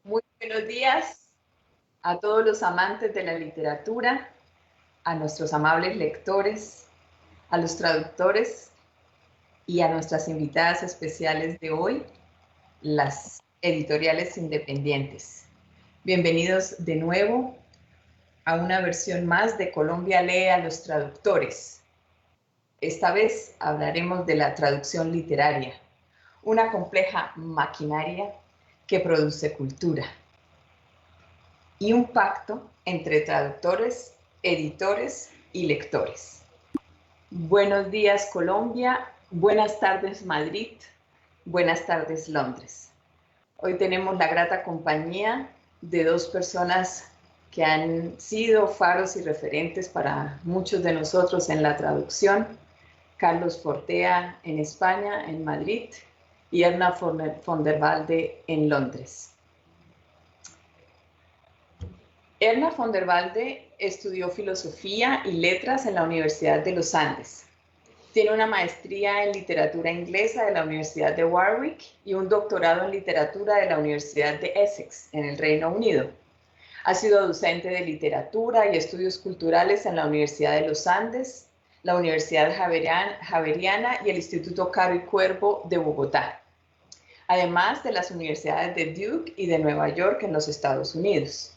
Muy buenos días a todos los amantes de la literatura, a nuestros amables lectores, a los traductores y a nuestras invitadas especiales de hoy, las editoriales independientes. Bienvenidos de nuevo a una versión más de Colombia lee a los traductores. Esta vez hablaremos de la traducción literaria, una compleja maquinaria que produce cultura, y un pacto entre traductores, editores y lectores. Buenos días Colombia, buenas tardes Madrid, buenas tardes Londres. Hoy tenemos la grata compañía de dos personas que han sido faros y referentes para muchos de nosotros en la traducción: Carlos Fortea en España, en Madrid, y Erna von der Walde en Londres. Erna von der Walde estudió Filosofía y Letras en la Universidad de los Andes. Tiene una maestría en Literatura Inglesa de la Universidad de Warwick y un doctorado en Literatura de la Universidad de Essex, en el Reino Unido. Ha sido docente de Literatura y Estudios Culturales en la Universidad de los Andes, la Universidad Javeriana y el Instituto Caro y Cuervo de Bogotá, además de las universidades de Duke y de Nueva York en los Estados Unidos.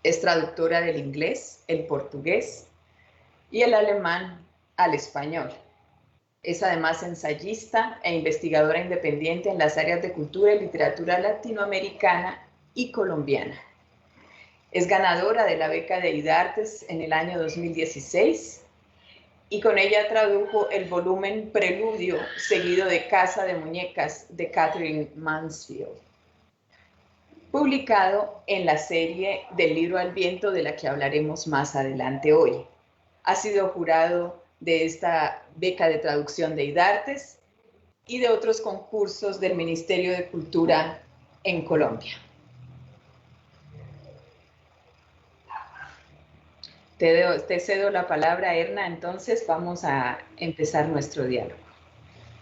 Es traductora del inglés, el portugués y el alemán al español. Es además ensayista e investigadora independiente en las áreas de cultura y literatura latinoamericana y colombiana. Es ganadora de la beca de IDARTES en el año 2016 y con ella tradujo el volumen Preludio, seguido de Casa de Muñecas de Catherine Mansfield, publicado en la serie Del libro al viento, de la que hablaremos más adelante hoy. Ha sido jurado de esta beca de traducción de IDARTES y de otros concursos del Ministerio de Cultura en Colombia. Te cedo la palabra, Erna, entonces vamos a empezar nuestro diálogo.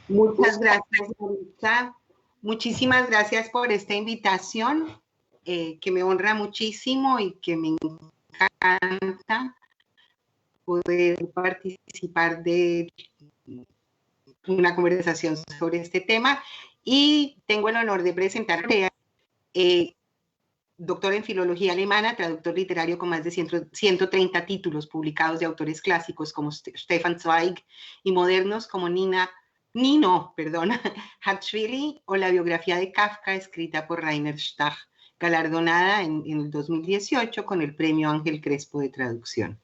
Muchas gracias, Marisa. Muchísimas gracias por esta invitación, que me honra muchísimo y que me encanta poder participar de una conversación sobre este tema. Y tengo el honor de presentarme doctor en filología alemana, traductor literario con más de 130 títulos publicados de autores clásicos como Stefan Zweig y modernos como Nino Hartwig, o la biografía de Kafka escrita por Rainer Stach, galardonada en el 2018 con el premio Ángel Crespo de traducción.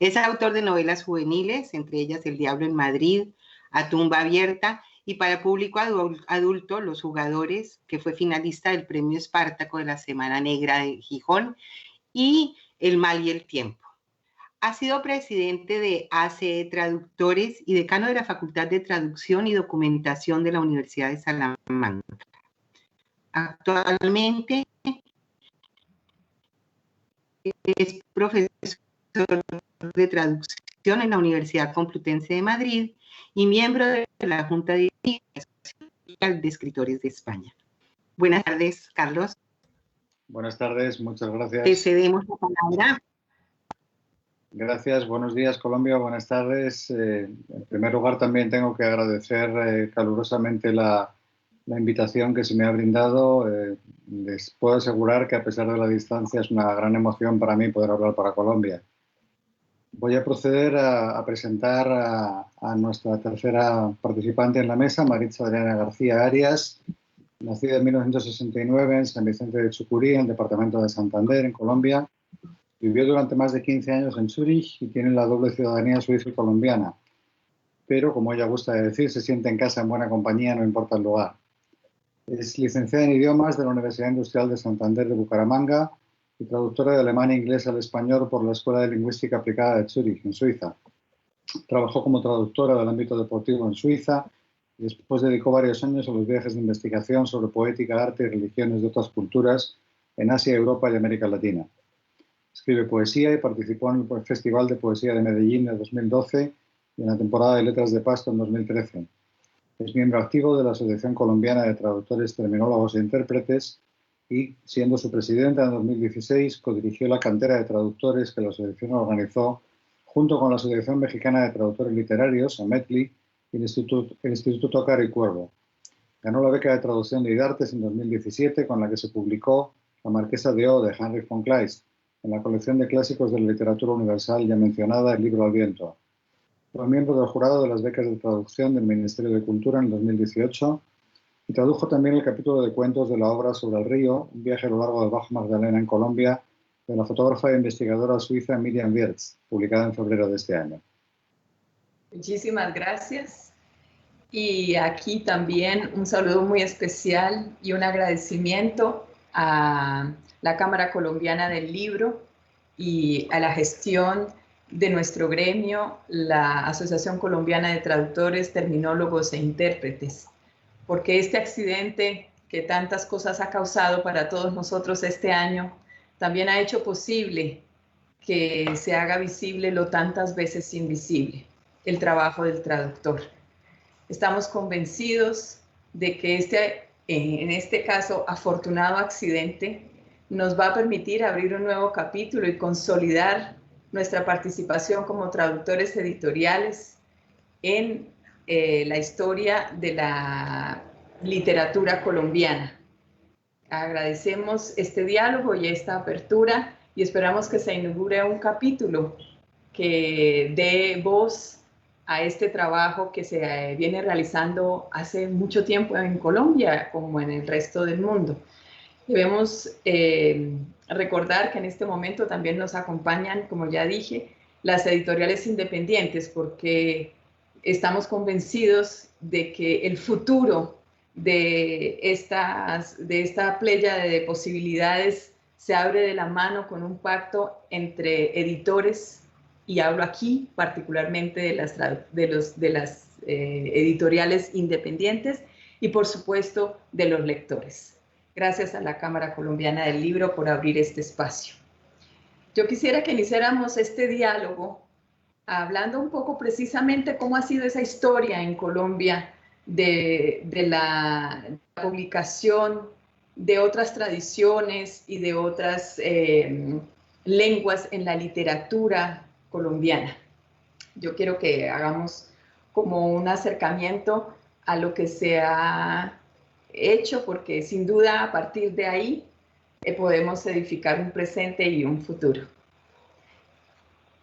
Es autor de novelas juveniles, entre ellas El diablo en Madrid, A tumba abierta, y para público adulto, Los jugadores, que fue finalista del premio Espartaco de la Semana Negra de Gijón, y El mal y el tiempo. Ha sido presidente de ACE Traductores y decano de la Facultad de Traducción y Documentación de la Universidad de Salamanca. Actualmente es profesor de traducción en la Universidad Complutense de Madrid y miembro de la Junta de Escritores de España. Buenas tardes, Carlos. Buenas tardes, muchas gracias. Te cedemos la palabra. Gracias, buenos días Colombia, buenas tardes. En primer lugar también tengo que agradecer calurosamente la invitación que se me ha brindado. Les puedo asegurar que a pesar de la distancia es una gran emoción para mí poder hablar para Colombia. Voy a proceder a presentar a nuestra tercera participante en la mesa, Maritza Adriana García Arias, nacida en 1969 en San Vicente de Chucurí, en el departamento de Santander, en Colombia. Vivió durante más de 15 años en Zúrich y tiene la doble ciudadanía suiza y colombiana. Pero, como ella gusta de decir, se siente en casa en buena compañía, no importa el lugar. Es licenciada en idiomas de la Universidad Industrial de Santander de Bucaramanga y traductora de alemán e inglés al español por la Escuela de Lingüística Aplicada de Zúrich, en Suiza. Trabajó como traductora del ámbito deportivo en Suiza y después dedicó varios años a los viajes de investigación sobre poética, arte y religiones de otras culturas en Asia, Europa y América Latina. Escribe poesía y participó en el Festival de Poesía de Medellín en 2012 y en la temporada de Letras de Pasto en 2013. Es miembro activo de la Asociación Colombiana de Traductores, Terminólogos e Intérpretes y, siendo su presidenta en 2016, codirigió la cantera de traductores que la asociación organizó junto con la Asociación Mexicana de Traductores Literarios, AMETLI, y el Instituto Caro y Cuervo. Ganó la beca de traducción de IDARTES en 2017, con la que se publicó La Marquesa de O, de Henry von Kleist, en la colección de clásicos de la literatura universal ya mencionada, El libro al viento. Fue miembro del jurado de las becas de traducción del Ministerio de Cultura en 2018 y tradujo también el capítulo de cuentos de la obra Sobre el río, un viaje a lo largo del Bajo Magdalena en Colombia, de la fotógrafa e investigadora suiza Miriam Wiertz, publicada en febrero de este año. Muchísimas gracias. Y aquí también un saludo muy especial y un agradecimiento a la Cámara Colombiana del Libro y a la gestión de nuestro gremio, la Asociación Colombiana de Traductores, Terminólogos e Intérpretes, porque este accidente que tantas cosas ha causado para todos nosotros este año, también ha hecho posible que se haga visible lo tantas veces invisible, el trabajo del traductor. Estamos convencidos de que en este caso, afortunado accidente nos va a permitir abrir un nuevo capítulo y consolidar nuestra participación como traductores editoriales en la historia de la literatura colombiana. Agradecemos este diálogo y esta apertura y esperamos que se inaugure un capítulo que dé voz a este trabajo que se viene realizando hace mucho tiempo en Colombia, como en el resto del mundo. Debemos recordar que en este momento también nos acompañan, como ya dije, las editoriales independientes, porque estamos convencidos de que el futuro de esta pléyada de posibilidades se abre de la mano con un pacto entre editores, y hablo aquí particularmente de las editoriales independientes y por supuesto de los lectores. Gracias a la Cámara Colombiana del Libro por abrir este espacio. Yo quisiera que iniciáramos este diálogo hablando un poco precisamente cómo ha sido esa historia en Colombia de la publicación de otras tradiciones y de otras lenguas en la literatura colombiana. Yo quiero que hagamos como un acercamiento a lo que se ha hecho, porque sin duda a partir de ahí podemos edificar un presente y un futuro.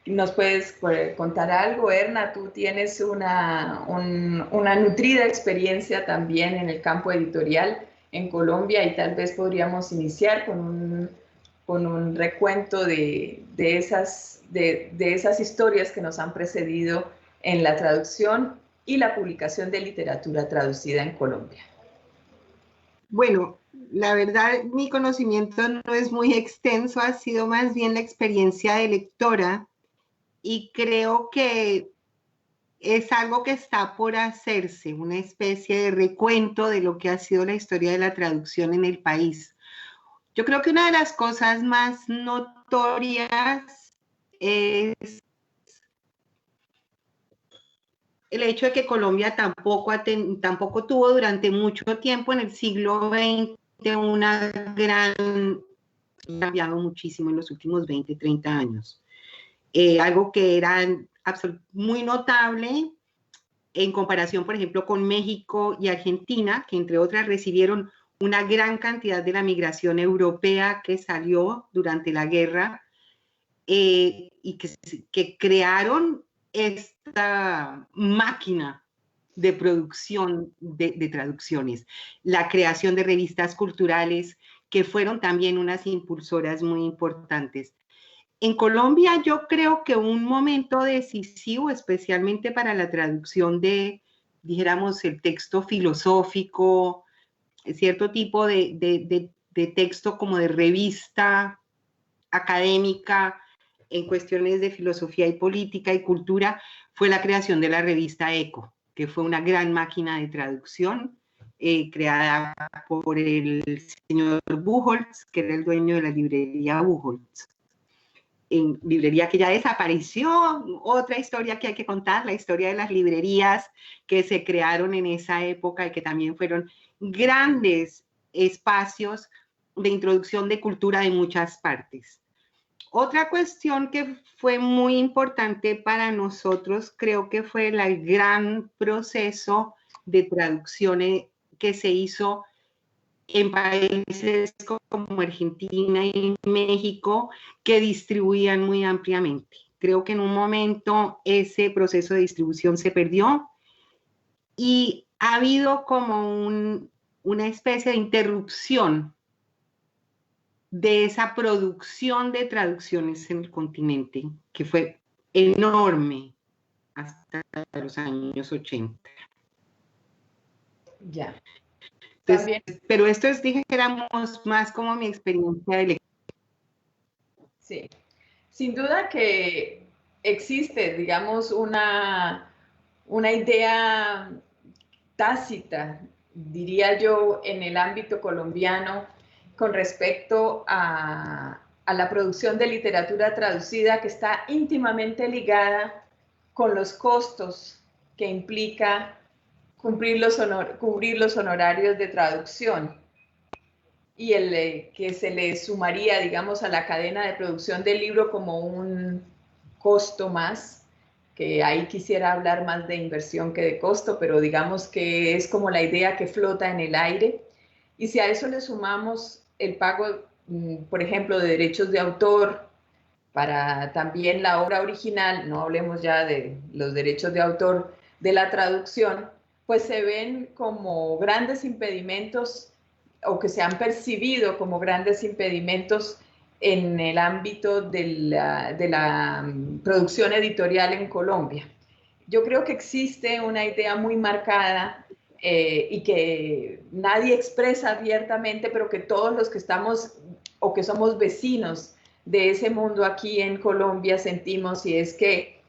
¿Nos puedes contar algo, Erna? Tú tienes una nutrida experiencia también en el campo editorial en Colombia y tal vez podríamos iniciar con un recuento de esas historias que nos han precedido en la traducción y la publicación de literatura traducida en Colombia. Bueno, la verdad mi conocimiento no es muy extenso, ha sido más bien la experiencia de lectora y creo que es algo que está por hacerse, una especie de recuento de lo que ha sido la historia de la traducción en el país. Yo creo que una de las cosas más notorias es el hecho de que Colombia tampoco tuvo durante mucho tiempo en el siglo XX una gran... ha cambiado muchísimo en los últimos 20, 30 años. Algo que era muy notable en comparación, por ejemplo, con México y Argentina, que entre otras recibieron una gran cantidad de la migración europea que salió durante la guerra y que crearon esta máquina de producción de traducciones, la creación de revistas culturales que fueron también unas impulsoras muy importantes. En Colombia yo creo que un momento decisivo, especialmente para la traducción de, dijéramos, el texto filosófico, cierto tipo de texto como de revista académica en cuestiones de filosofía y política y cultura, fue la creación de la revista ECO, que fue una gran máquina de traducción creada por el señor Buchholz, que era el dueño de la librería Buchholz. En librería que ya desapareció, otra historia que hay que contar, la historia de las librerías que se crearon en esa época y que también fueron grandes espacios de introducción de cultura de muchas partes. Otra cuestión que fue muy importante para nosotros, creo que fue el gran proceso de traducciones que se hizo en países como Argentina y México, que distribuían muy ampliamente. Creo que en un momento ese proceso de distribución se perdió y ha habido como una especie de interrupción de esa producción de traducciones en el continente, que fue enorme hasta los años 80. Ya. Entonces, pero esto es, dije que éramos más como mi experiencia de lectura. Sí, sin duda que existe, digamos, una idea tácita, diría yo, en el ámbito colombiano con respecto a la producción de literatura traducida que está íntimamente ligada con los costos que implica cubrir los honorarios de traducción y el que se le sumaría, digamos, a la cadena de producción del libro como un costo más, que ahí quisiera hablar más de inversión que de costo, pero digamos que es como la idea que flota en el aire. Y si a eso le sumamos el pago, por ejemplo, de derechos de autor para también la obra original, no hablemos ya de los derechos de autor de la traducción, pues se ven como grandes impedimentos o que se han percibido como grandes impedimentos en el ámbito de la producción editorial en Colombia. Yo creo que existe una idea muy marcada y que nadie expresa abiertamente, pero que todos los que estamos o que somos vecinos de ese mundo aquí en Colombia sentimos, y es que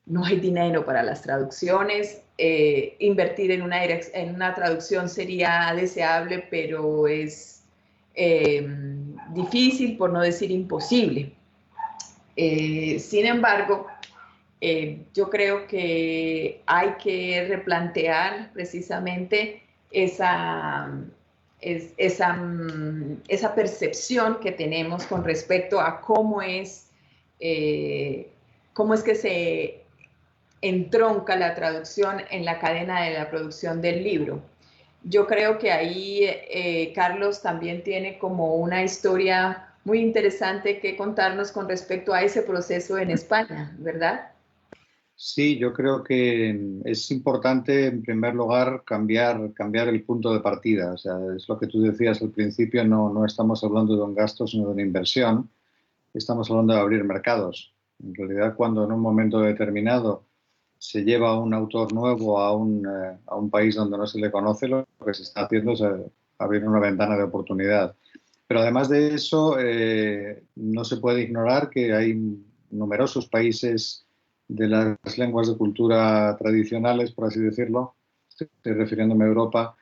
no hay dinero para las traducciones. Invertir en una traducción sería deseable, pero es difícil, por no decir imposible. Sin embargo, yo creo que hay que replantear precisamente esa percepción que tenemos con respecto a cómo es que se entronca la traducción en la cadena de la producción del libro. Yo creo que ahí Carlos también tiene como una historia muy interesante que contarnos con respecto a ese proceso en España, ¿verdad? Sí, yo creo que es importante, en primer lugar, cambiar el punto de partida. O sea, es lo que tú decías al principio, no estamos hablando de un gasto, sino de una inversión. Estamos hablando de abrir mercados. En realidad, cuando en un momento determinado se lleva a un autor nuevo a un país donde no se le conoce, lo que se está haciendo es abrir una ventana de oportunidad. Pero además de eso, no se puede ignorar que hay numerosos países de las lenguas de cultura tradicionales, por así decirlo, estoy refiriéndome a Europa,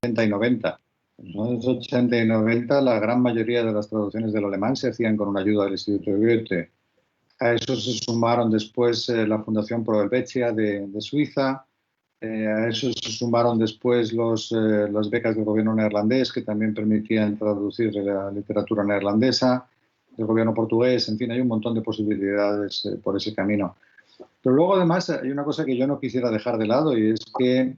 80 y 90. En los años 80 y 90 la gran mayoría de las traducciones del alemán se hacían con una ayuda del Instituto Goethe. A eso se sumaron después la Fundación Pro Helvetia de Suiza, a eso se sumaron después las becas del gobierno neerlandés que también permitían traducir la literatura neerlandesa, del gobierno portugués, en fin, hay un montón de posibilidades por ese camino. Pero luego además hay una cosa que yo no quisiera dejar de lado y es que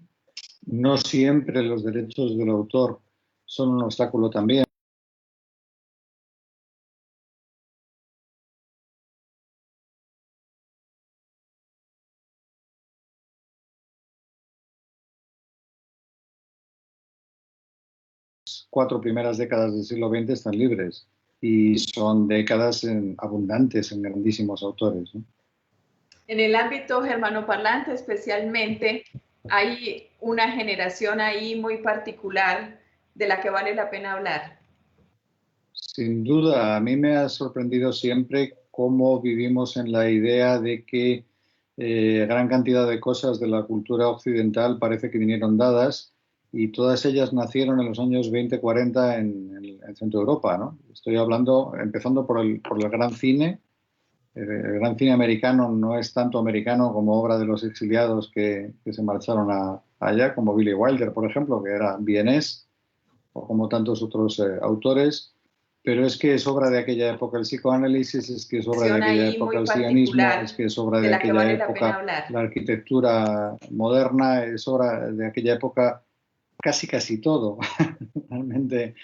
no siempre los derechos del autor son un obstáculo también. 4 primeras décadas del siglo XX están libres y son décadas abundantes en grandísimos autores, ¿no? En el ámbito germanoparlante especialmente hay una generación ahí muy particular de la que vale la pena hablar. Sin duda, a mí me ha sorprendido siempre cómo vivimos en la idea de que gran cantidad de cosas de la cultura occidental parece que vinieron dadas y todas ellas nacieron en los años 20-40 en Centro Europa, ¿no? Estoy hablando, empezando por el gran cine. El gran cine americano no es tanto americano como obra de los exiliados que se marcharon allá, como Billy Wilder, por ejemplo, que era vienés, o como tantos otros autores, pero es que es obra de aquella época el psicoanálisis, es que es obra de aquella época el sionismo, es que es obra de aquella época la arquitectura moderna, es obra de aquella época casi todo. Realmente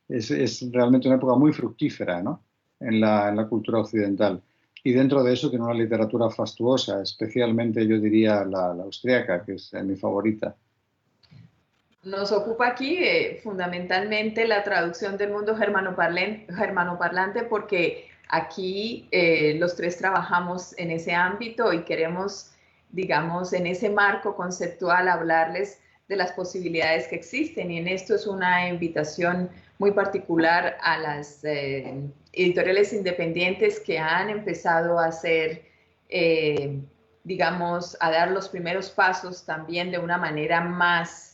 es realmente una época muy fructífera, ¿no? en la cultura occidental. Y dentro de eso tiene una literatura fastuosa, especialmente yo diría la austríaca, que es mi favorita. Nos ocupa aquí fundamentalmente la traducción del mundo germanoparlante porque aquí los tres trabajamos en ese ámbito y queremos, digamos, en ese marco conceptual hablarles de las posibilidades que existen. Y en esto es una invitación muy particular a las editoriales independientes que han empezado a hacer, digamos, a dar los primeros pasos también de una manera más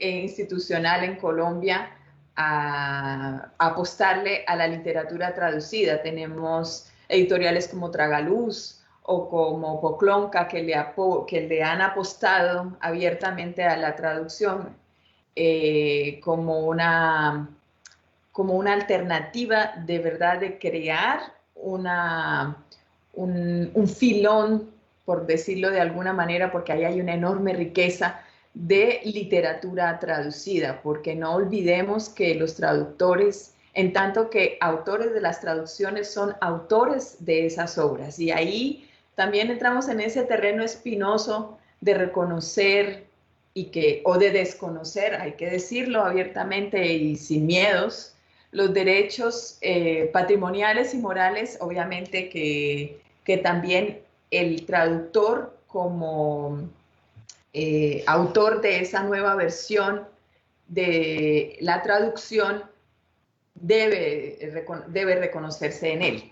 institucional en Colombia a apostarle a la literatura traducida. Tenemos editoriales como Tragaluz o como Poclonca que le han apostado abiertamente a la traducción como una alternativa de verdad de crear un filón, por decirlo de alguna manera, porque ahí hay una enorme riqueza de literatura traducida, porque no olvidemos que los traductores, en tanto que autores de las traducciones son autores de esas obras, y ahí también entramos en ese terreno espinoso de reconocer o de desconocer, hay que decirlo abiertamente y sin miedos, los derechos patrimoniales y morales, obviamente que también el traductor como autor de esa nueva versión de la traducción debe reconocerse en él.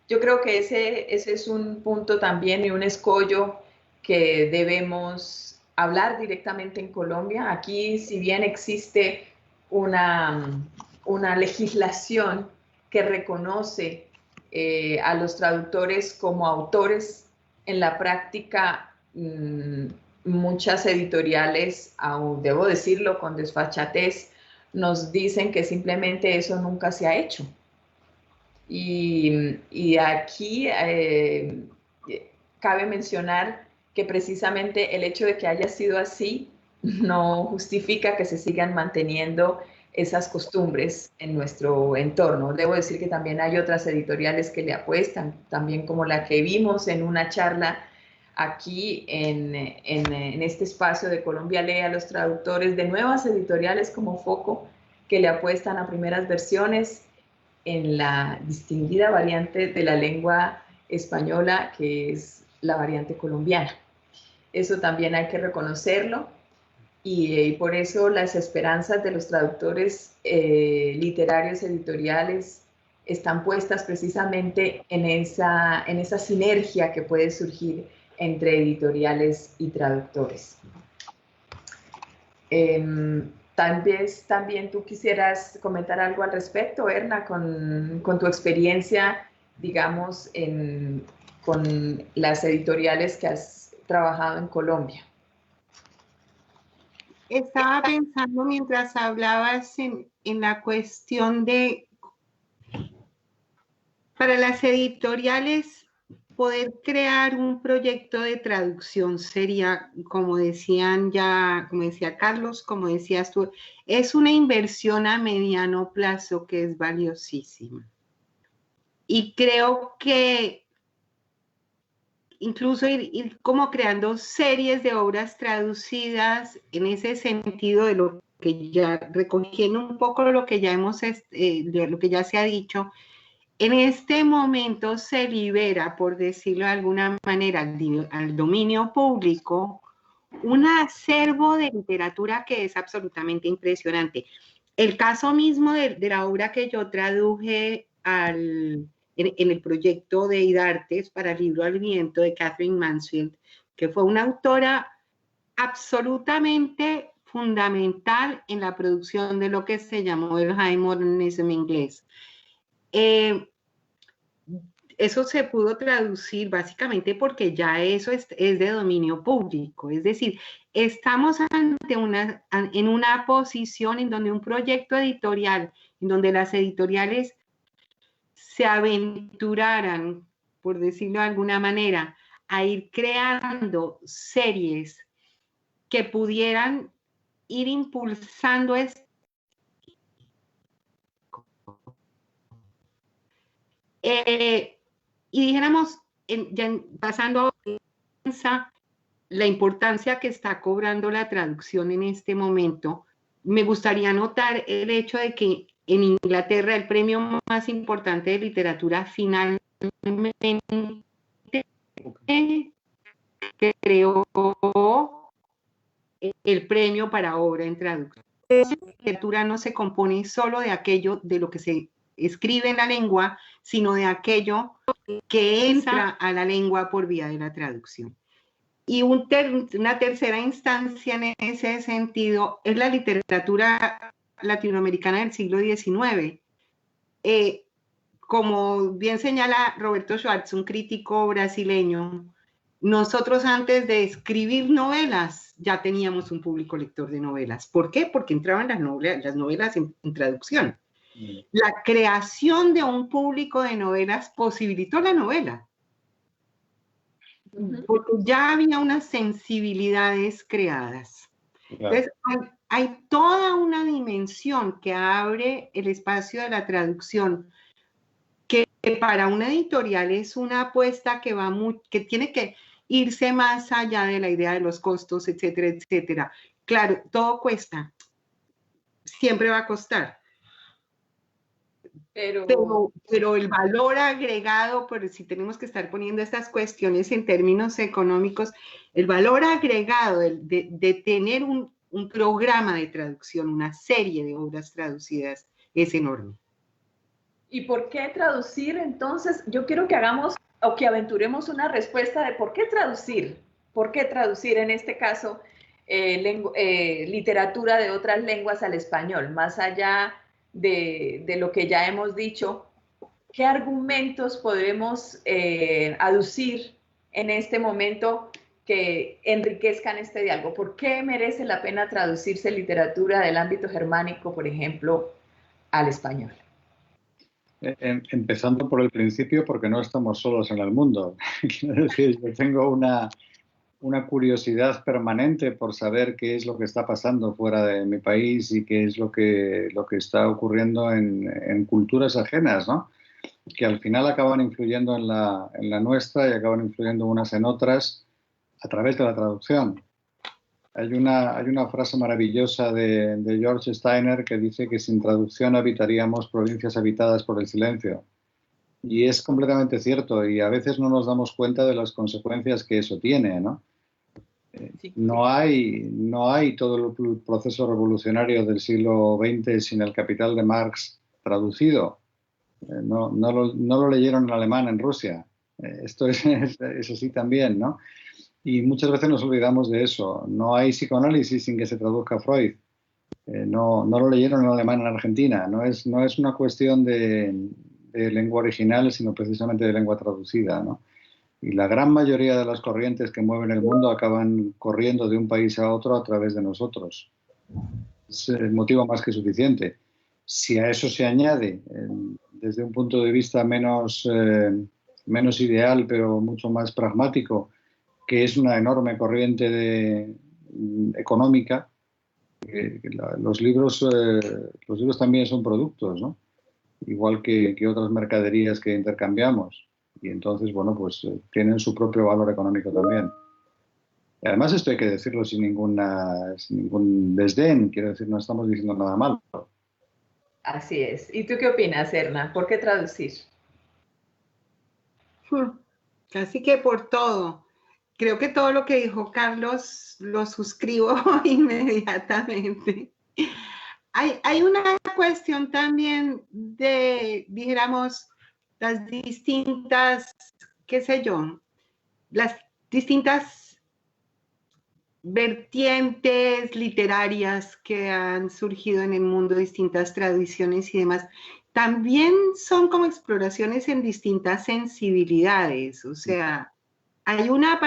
Yo creo que ese es un punto también y un escollo que debemos hablar directamente en Colombia. Aquí, si bien existe una legislación que reconoce a los traductores como autores, en la práctica muchas editoriales, aún debo decirlo con desfachatez, nos dicen que simplemente eso nunca se ha hecho. Y aquí cabe mencionar que precisamente el hecho de que haya sido así no justifica que se sigan manteniendo esas costumbres en nuestro entorno. Debo decir que también hay otras editoriales que le apuestan, también como la que vimos en una charla aquí en este espacio de Colombia Lee a los traductores, de nuevas editoriales como Foco, que le apuestan a primeras versiones en la distinguida variante de la lengua española, que es la variante colombiana. Eso también hay que reconocerlo y por eso las esperanzas de los traductores literarios, editoriales, están puestas precisamente en esa sinergia que puede surgir entre editoriales y traductores. Tal vez también tú quisieras comentar algo al respecto, Erna, con tu experiencia, digamos, con las editoriales que has trabajado en Colombia. Estaba pensando mientras hablabas en la cuestión de, para las editoriales, poder crear un proyecto de traducción sería, como decía Carlos, como decías tú, es una inversión a mediano plazo que es valiosísima. Y creo que incluso ir como creando series de obras traducidas en ese sentido de lo que ya, recogiendo un poco lo que ya de lo que ya se ha dicho, en este momento se libera, por decirlo de alguna manera, al dominio público un acervo de literatura que es absolutamente impresionante. El caso mismo de la obra que yo traduje en el proyecto de IDARTES para el libro Al Viento de Catherine Mansfield, que fue una autora absolutamente fundamental en la producción de lo que se llamó el High Modernism inglés. eso se pudo traducir básicamente porque ya eso es de dominio público. Es decir, estamos en una posición en donde un proyecto editorial, en donde las editoriales se aventuraran, por decirlo de alguna manera, a ir creando series que pudieran ir impulsando esto. Y dijéramos, pasando a la importancia que está cobrando la traducción en este momento, me gustaría notar el hecho de que en Inglaterra el premio más importante de literatura finalmente creó el premio para obra en traducción. La literatura no se compone solo de aquello de lo que se escribe en la lengua, sino de aquello que entra a la lengua por vía de la traducción. Y una tercera instancia en ese sentido es la literatura latinoamericana del siglo XIX. Como bien señala Roberto Schwartz, un crítico brasileño, nosotros antes de escribir novelas ya teníamos un público lector de novelas. ¿Por qué? Porque entraban las novelas en traducción. La creación de un público de novelas posibilitó la novela, porque ya había unas sensibilidades creadas. Entonces, hay toda una dimensión que abre el espacio de la traducción, que para una editorial es una apuesta que tiene que irse más allá de la idea de los costos, etcétera, etcétera. Claro, todo cuesta, siempre va a costar. Pero el valor agregado, por si tenemos que estar poniendo estas cuestiones en términos económicos, el valor agregado de tener un programa de traducción, una serie de obras traducidas, es enorme. ¿Y por qué traducir entonces? Yo quiero que hagamos o que aventuremos una respuesta de por qué traducir. ¿Por qué traducir en este caso literatura de otras lenguas al español? Más allá de lo que ya hemos dicho, ¿qué argumentos podemos aducir en este momento que enriquezcan este diálogo? ¿Por qué merece la pena traducirse literatura del ámbito germánico, por ejemplo, al español? Empezando por el principio, porque no estamos solos en el mundo. Quiero decir, yo tengo una curiosidad permanente por saber qué es lo que está pasando fuera de mi país y qué es lo que está ocurriendo en culturas ajenas, ¿no? Que al final acaban influyendo en la nuestra y acaban influyendo unas en otras a través de la traducción. Hay una frase maravillosa de George Steiner que dice que sin traducción habitaríamos provincias habitadas por el silencio. Y es completamente cierto, y a veces no nos damos cuenta de las consecuencias que eso tiene, ¿no? No hay todo el proceso revolucionario del siglo XX sin el Capital de Marx traducido. No lo leyeron en alemán en Rusia. Esto es así también, ¿no? Y muchas veces nos olvidamos de eso. No hay psicoanálisis sin que se traduzca Freud. No lo leyeron en alemán en Argentina. No es una cuestión de lengua original, sino precisamente de lengua traducida, ¿no? Y la gran mayoría de las corrientes que mueven el mundo acaban corriendo de un país a otro a través de nosotros. Es motivo más que suficiente. Si a eso se añade, desde un punto de vista menos ideal, pero mucho más pragmático, que es una enorme corriente económica, los libros también son productos, ¿no? Igual que otras mercaderías que intercambiamos. Y entonces, bueno, pues tienen su propio valor económico también. Y además esto hay que decirlo sin ningún desdén, quiero decir, no estamos diciendo nada malo. Así es. ¿Y tú qué opinas, Erna? ¿Por qué traducir? Casi que por todo. Creo que todo lo que dijo Carlos lo suscribo inmediatamente. Hay una cuestión también de, dijéramos, las distintas, qué sé yo, las distintas vertientes literarias que han surgido en el mundo, distintas tradiciones y demás, también son como exploraciones en distintas sensibilidades, o sea, hay una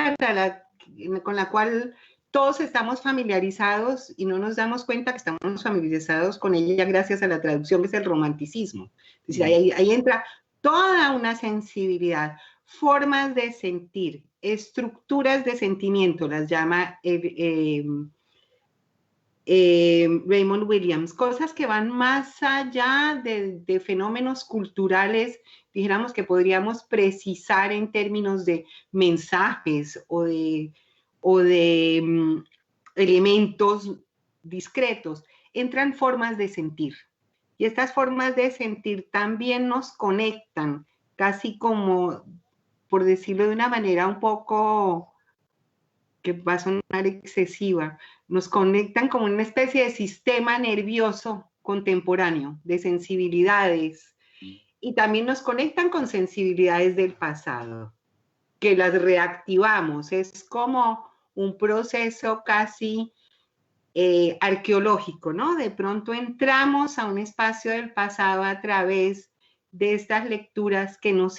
con la cual todos estamos familiarizados y no nos damos cuenta que estamos familiarizados con ella gracias a la traducción, que es el romanticismo. Es decir, ahí entra toda una sensibilidad, formas de sentir, estructuras de sentimiento, las llama Raymond Williams, cosas que van más allá de fenómenos culturales, dijéramos que podríamos precisar en términos de mensajes o de elementos discretos. Entran formas de sentir. Y estas formas de sentir también nos conectan, casi como, por decirlo de una manera un poco que va a sonar excesiva, nos conectan como una especie de sistema nervioso contemporáneo, de sensibilidades, y también nos conectan con sensibilidades del pasado, que las reactivamos. Es como un proceso casi arqueológico, ¿no? De pronto entramos a un espacio del pasado a través de estas lecturas que nos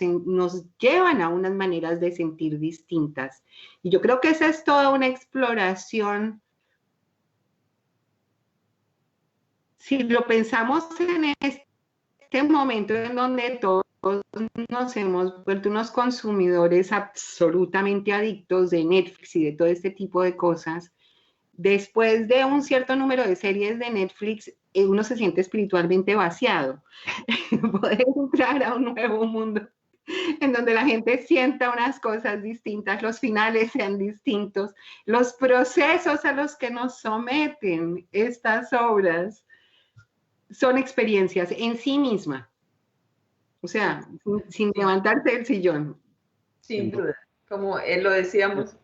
llevan a unas maneras de sentir distintas. Y yo creo que esa es toda una exploración. Si lo pensamos en este momento en donde todos nos hemos vuelto unos consumidores absolutamente adictos de Netflix y de todo este tipo de cosas, después de un cierto número de series de Netflix, uno se siente espiritualmente vaciado. Poder entrar a un nuevo mundo en donde la gente sienta unas cosas distintas, los finales sean distintos, los procesos a los que nos someten estas obras son experiencias en sí misma. O sea, sin levantarte del sillón. Sin duda, como lo decíamos.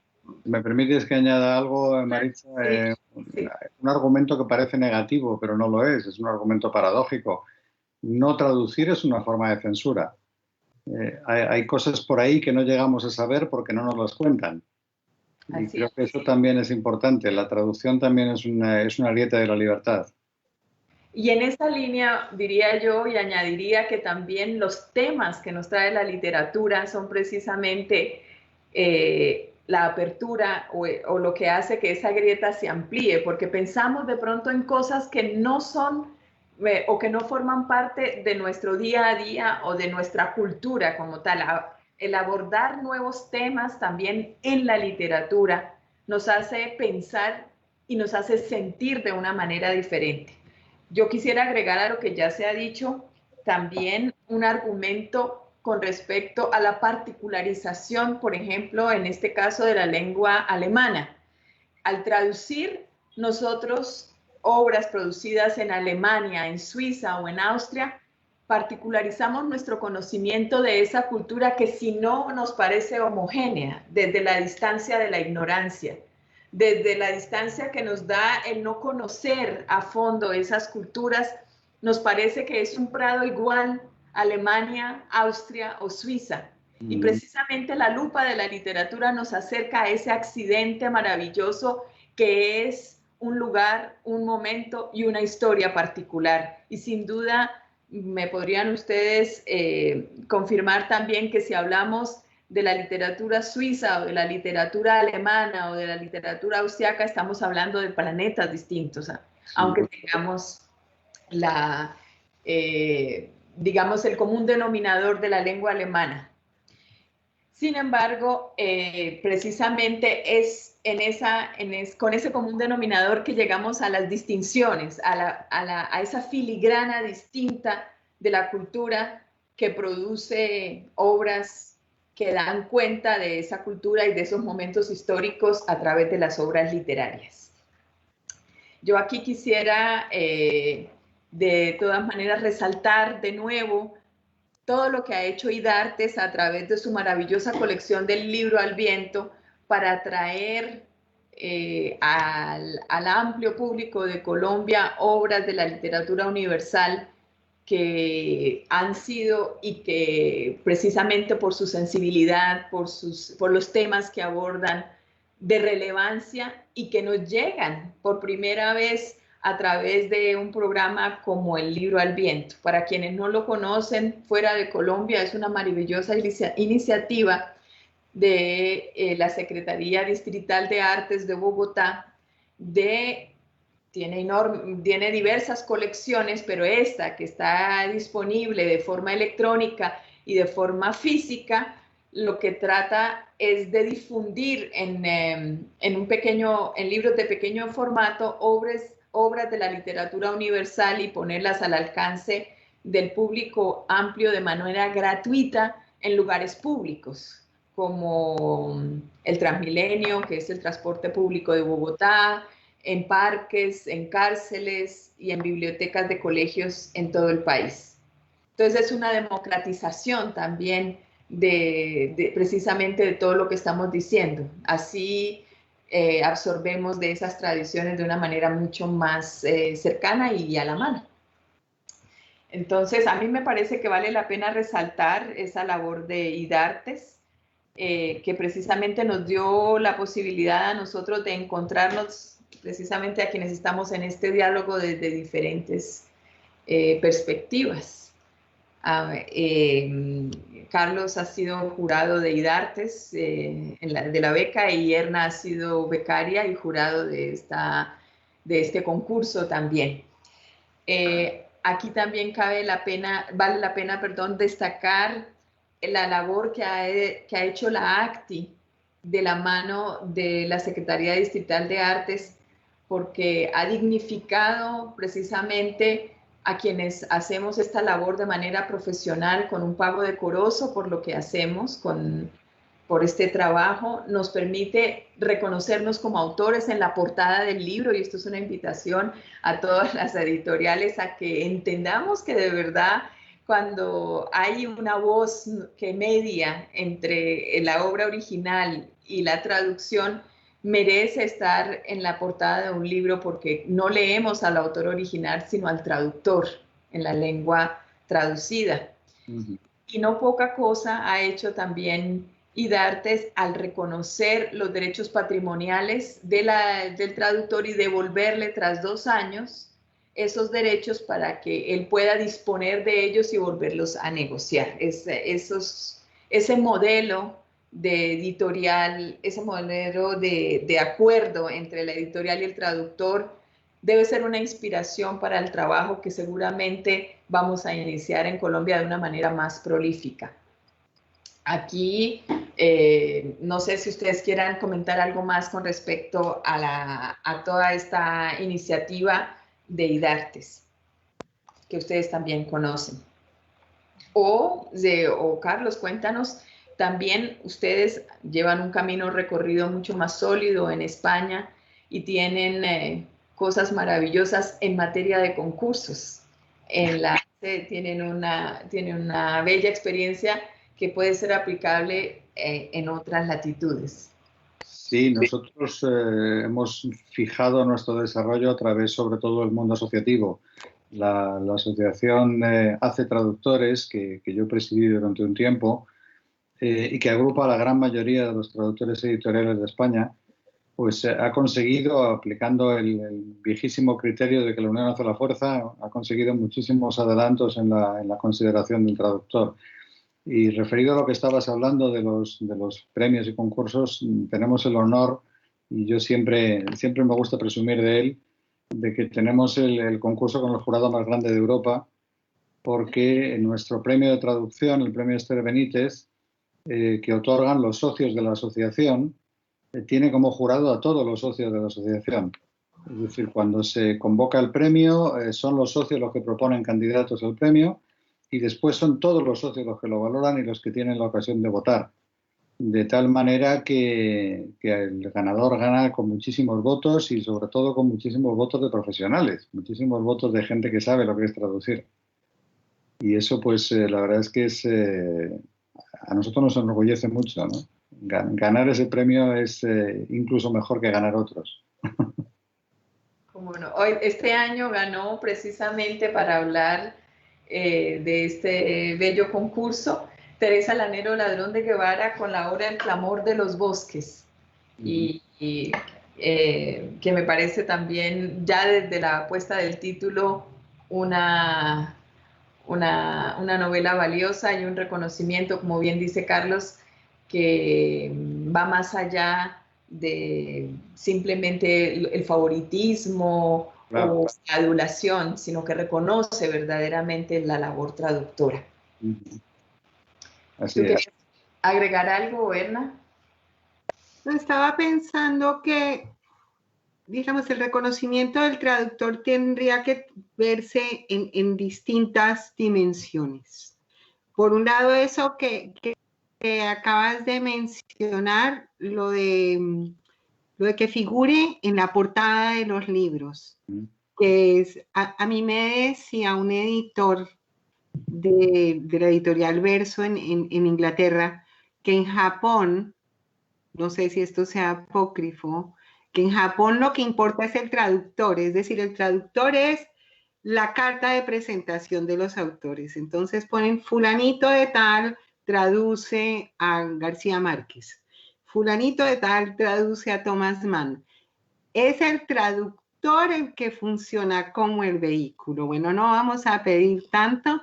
¿Me permites que añada algo, Maritza? Sí. Un argumento que parece negativo, pero no lo es un argumento paradójico. No traducir es una forma de censura. Hay cosas por ahí que no llegamos a saber porque no nos las cuentan. Y creo que eso también es importante. La traducción también es una grieta de la libertad. Y en esa línea diría yo y añadiría que también los temas que nos trae la literatura son precisamente la apertura o lo que hace que esa grieta se amplíe, porque pensamos de pronto en cosas que no son o que no forman parte de nuestro día a día o de nuestra cultura como tal. El abordar nuevos temas también en la literatura nos hace pensar y nos hace sentir de una manera diferente. Yo quisiera agregar a lo que ya se ha dicho también un argumento con respecto a la particularización, por ejemplo, en este caso de la lengua alemana. Al traducir nosotros obras producidas en Alemania, en Suiza o en Austria, particularizamos nuestro conocimiento de esa cultura que si no nos parece homogénea desde la distancia de la ignorancia, desde la distancia que nos da el no conocer a fondo esas culturas, nos parece que es un prado igual Alemania, Austria o Suiza. Y precisamente la lupa de la literatura nos acerca a ese accidente maravilloso que es un lugar, un momento y una historia particular. Y sin duda me podrían ustedes confirmar también que si hablamos de la literatura suiza o de la literatura alemana o de la literatura austriaca, estamos hablando de planetas distintos, sí, aunque tengamos digamos, el común denominador de la lengua alemana. Sin embargo, precisamente es con ese común denominador que llegamos a las distinciones, a esa filigrana distinta de la cultura que produce obras que dan cuenta de esa cultura y de esos momentos históricos a través de las obras literarias. Yo aquí quisiera, de todas maneras, resaltar de nuevo todo lo que ha hecho IDARTES a través de su maravillosa colección del libro al viento para atraer al amplio público de Colombia obras de la literatura universal que han sido y que precisamente por su sensibilidad, por los temas que abordan de relevancia y que nos llegan por primera vez a través de un programa como el Libro al Viento. Para quienes no lo conocen, fuera de Colombia, es una maravillosa iniciativa de la Secretaría Distrital de Artes de Bogotá. Tiene diversas colecciones, pero esta que está disponible de forma electrónica y de forma física, lo que trata es de difundir en libros de pequeño formato obras de la literatura universal y ponerlas al alcance del público amplio de manera gratuita en lugares públicos, como el Transmilenio, que es el transporte público de Bogotá, en parques, en cárceles y en bibliotecas de colegios en todo el país. Entonces es una democratización también precisamente de todo lo que estamos diciendo. Así absorbemos de esas tradiciones de una manera mucho más cercana y a la mano. Entonces, a mí me parece que vale la pena resaltar esa labor de IDARTES, que precisamente nos dio la posibilidad a nosotros de encontrarnos precisamente a quienes estamos en este diálogo desde diferentes perspectivas. Carlos ha sido jurado de IDARTES de la beca, y Erna ha sido becaria y jurado de este concurso también. Aquí también vale la pena, destacar la labor que ha hecho la ACTI de la mano de la Secretaría Distrital de Artes, porque ha dignificado precisamente a quienes hacemos esta labor de manera profesional, con un pago decoroso por lo que hacemos, por este trabajo. Nos permite reconocernos como autores en la portada del libro, y esto es una invitación a todas las editoriales a que entendamos que de verdad, cuando hay una voz que media entre la obra original y la traducción, merece estar en la portada de un libro, porque no leemos al autor original, sino al traductor en la lengua traducida. Y no poca cosa ha hecho también IDARTES al reconocer los derechos patrimoniales del traductor y devolverle tras 2 años esos derechos para que él pueda disponer de ellos y volverlos a negociar. Ese modelo de editorial, ese modelo de acuerdo entre la editorial y el traductor debe ser una inspiración para el trabajo que seguramente vamos a iniciar en Colombia de una manera más prolífica. Aquí, no sé si ustedes quieran comentar algo más con respecto a toda esta iniciativa de IDARTES, que ustedes también conocen. O Carlos, cuéntanos. También ustedes llevan un camino recorrido mucho más sólido en España y tienen cosas maravillosas en materia de concursos. Tienen una bella experiencia que puede ser aplicable en otras latitudes. Sí, nosotros hemos fijado nuestro desarrollo a través sobre todo del mundo asociativo. La asociación Hace Traductores, que yo presidí durante un tiempo, y que agrupa a la gran mayoría de los traductores editoriales de España, pues ha conseguido, aplicando el viejísimo criterio de que la unión hace la fuerza, ha conseguido muchísimos adelantos en la consideración del traductor. Y referido a lo que estabas hablando de los premios y concursos, tenemos el honor, y yo siempre me gusta presumir de él, de que tenemos el concurso con el jurado más grande de Europa, porque nuestro premio de traducción, el premio Esther Benítez, que otorgan los socios de la asociación, tiene como jurado a todos los socios de la asociación. Es decir, cuando se convoca el premio, son los socios los que proponen candidatos al premio, y después son todos los socios los que lo valoran y los que tienen la ocasión de votar. De tal manera que el ganador gana con muchísimos votos, y sobre todo con muchísimos votos de profesionales, muchísimos votos de gente que sabe lo que es traducir. Y eso, pues, la verdad es que a nosotros nos enorgullece mucho, ¿no? Ganar ese premio es incluso mejor que ganar otros. Como no. Este año ganó precisamente, para hablar de este bello concurso, Teresa Lanero Ladrón de Guevara, con la obra El clamor de los bosques. Y que me parece también, ya desde la puesta del título, una novela valiosa y un reconocimiento, como bien dice Carlos, que va más allá de simplemente el favoritismo Claro. o la adulación, sino que reconoce verdaderamente la labor traductora. Así ¿Tú es. quieres agregar algo, Erna? Estaba pensando que, digamos, el reconocimiento del traductor tendría que verse en distintas dimensiones. Por un lado, eso que acabas de mencionar, lo de que figure en la portada de los libros, que es, a mí me decía un editor de la editorial Verso en Inglaterra, que en Japón, no sé si esto sea apócrifo, que en Japón lo que importa es el traductor, es decir, el traductor es la carta de presentación de los autores. Entonces ponen fulanito de tal traduce a García Márquez, fulanito de tal traduce a Thomas Mann. Es el traductor el que funciona como el vehículo. Bueno, no vamos a pedir tanto,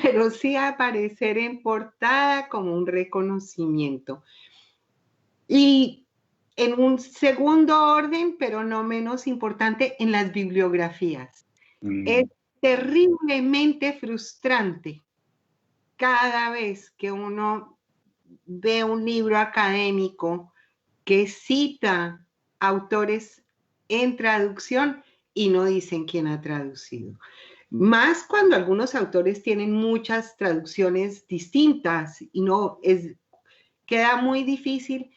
pero sí aparecer en portada como un reconocimiento. Y en un segundo orden, pero no menos importante, en las bibliografías. Es terriblemente frustrante cada vez que uno ve un libro académico que cita autores en traducción y no dicen quién ha traducido. Más cuando algunos autores tienen muchas traducciones distintas y queda muy difícil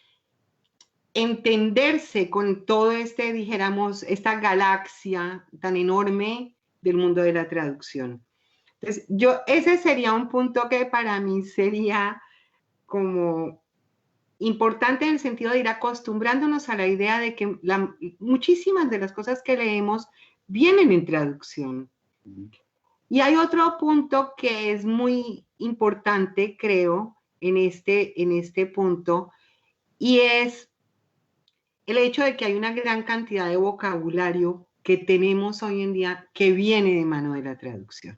entenderse con todo dijéramos, esta galaxia tan enorme del mundo de la traducción. Entonces, ese sería un punto que para mí sería como importante en el sentido de ir acostumbrándonos a la idea de que muchísimas de las cosas que leemos vienen en traducción. Y hay otro punto que es muy importante, creo, en este punto, y es el hecho de que hay una gran cantidad de vocabulario que tenemos hoy en día que viene de mano de la traducción.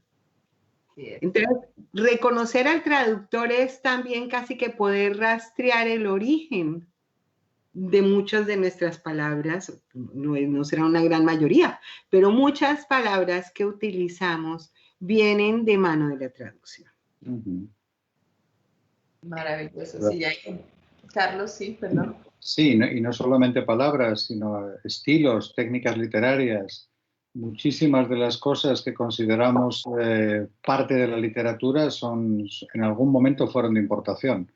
Entonces, reconocer al traductor es también casi que poder rastrear el origen de muchas de nuestras palabras, no será una gran mayoría, pero muchas palabras que utilizamos vienen de mano de la traducción. Maravilloso, sí. Carlos, sí, perdón. Sí, y no solamente palabras, sino estilos, técnicas literarias. Muchísimas de las cosas que consideramos parte de la literatura en algún momento fueron de importación.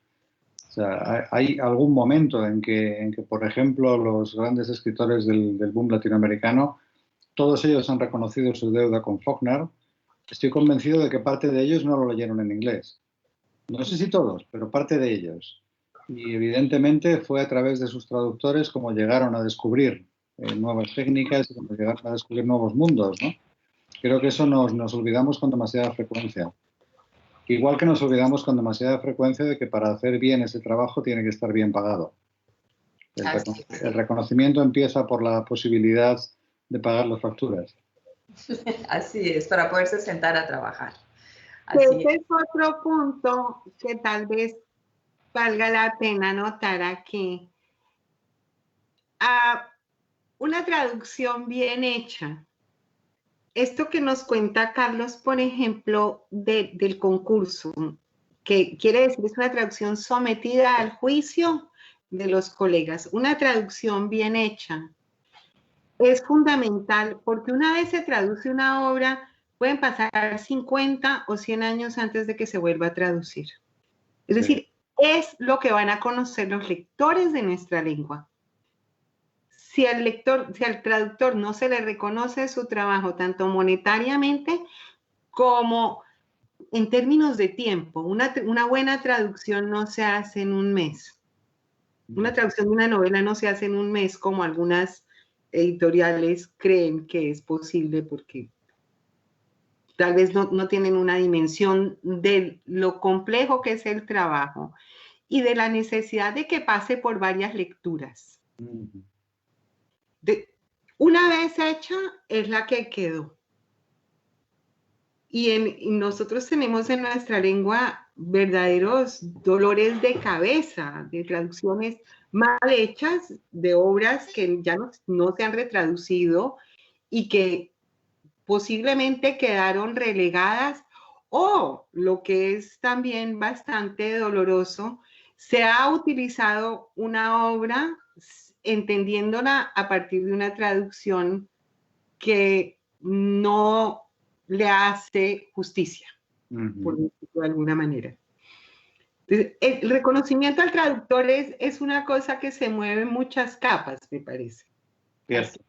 O sea, hay algún momento en que, por ejemplo, los grandes escritores del boom latinoamericano, todos ellos han reconocido su deuda con Faulkner. Estoy convencido de que parte de ellos no lo leyeron en inglés. No sé si todos, pero parte de ellos. Y evidentemente fue a través de sus traductores como llegaron a descubrir nuevas técnicas y como llegaron a descubrir nuevos mundos, ¿no? Creo que eso nos olvidamos con demasiada frecuencia. Igual que nos olvidamos con demasiada frecuencia de que para hacer bien ese trabajo tiene que estar bien pagado. El reconocimiento empieza por la posibilidad de pagar las facturas. Así es, para poderse sentar a trabajar. Ese es otro punto que tal vez valga la pena notar aquí. Una traducción bien hecha. Esto que nos cuenta Carlos, por ejemplo, del concurso, que quiere decir es una traducción sometida al juicio de los colegas. Una traducción bien hecha es fundamental porque una vez se traduce una obra, pueden pasar 50 o 100 años antes de que se vuelva a traducir. Es decir, es lo que van a conocer los lectores de nuestra lengua. Si al traductor no se le reconoce su trabajo, tanto monetariamente como en términos de tiempo, una buena traducción no se hace en un mes. Una traducción de una novela no se hace en un mes como algunas editoriales creen que es posible porque tal vez no tienen una dimensión de lo complejo que es el trabajo y de la necesidad de que pase por varias lecturas. una vez hecha es la que quedó. Y nosotros tenemos en nuestra lengua verdaderos dolores de cabeza, de traducciones mal hechas, de obras que ya no se han retraducido y que posiblemente quedaron relegadas, o lo que es también bastante doloroso, se ha utilizado una obra entendiéndola a partir de una traducción que no le hace justicia, por decirlo de alguna manera. Entonces, el reconocimiento al traductor es una cosa que se mueve en muchas capas, me parece. Cierto.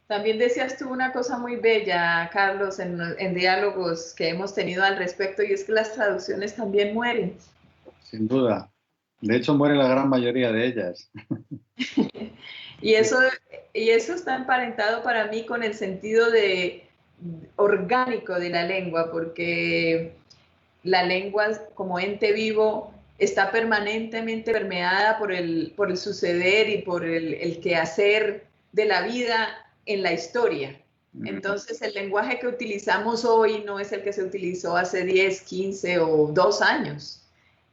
También decías tú una cosa muy bella, Carlos, en diálogos que hemos tenido al respecto, y es que las traducciones también mueren. Sin duda. De hecho, muere la gran mayoría de ellas. Y eso está emparentado para mí con el sentido orgánico de la lengua, porque la lengua como ente vivo está permanentemente permeada por el suceder y por el quehacer de la vida en la historia. Entonces el lenguaje que utilizamos hoy no es el que se utilizó hace 10, 15 o 2 años.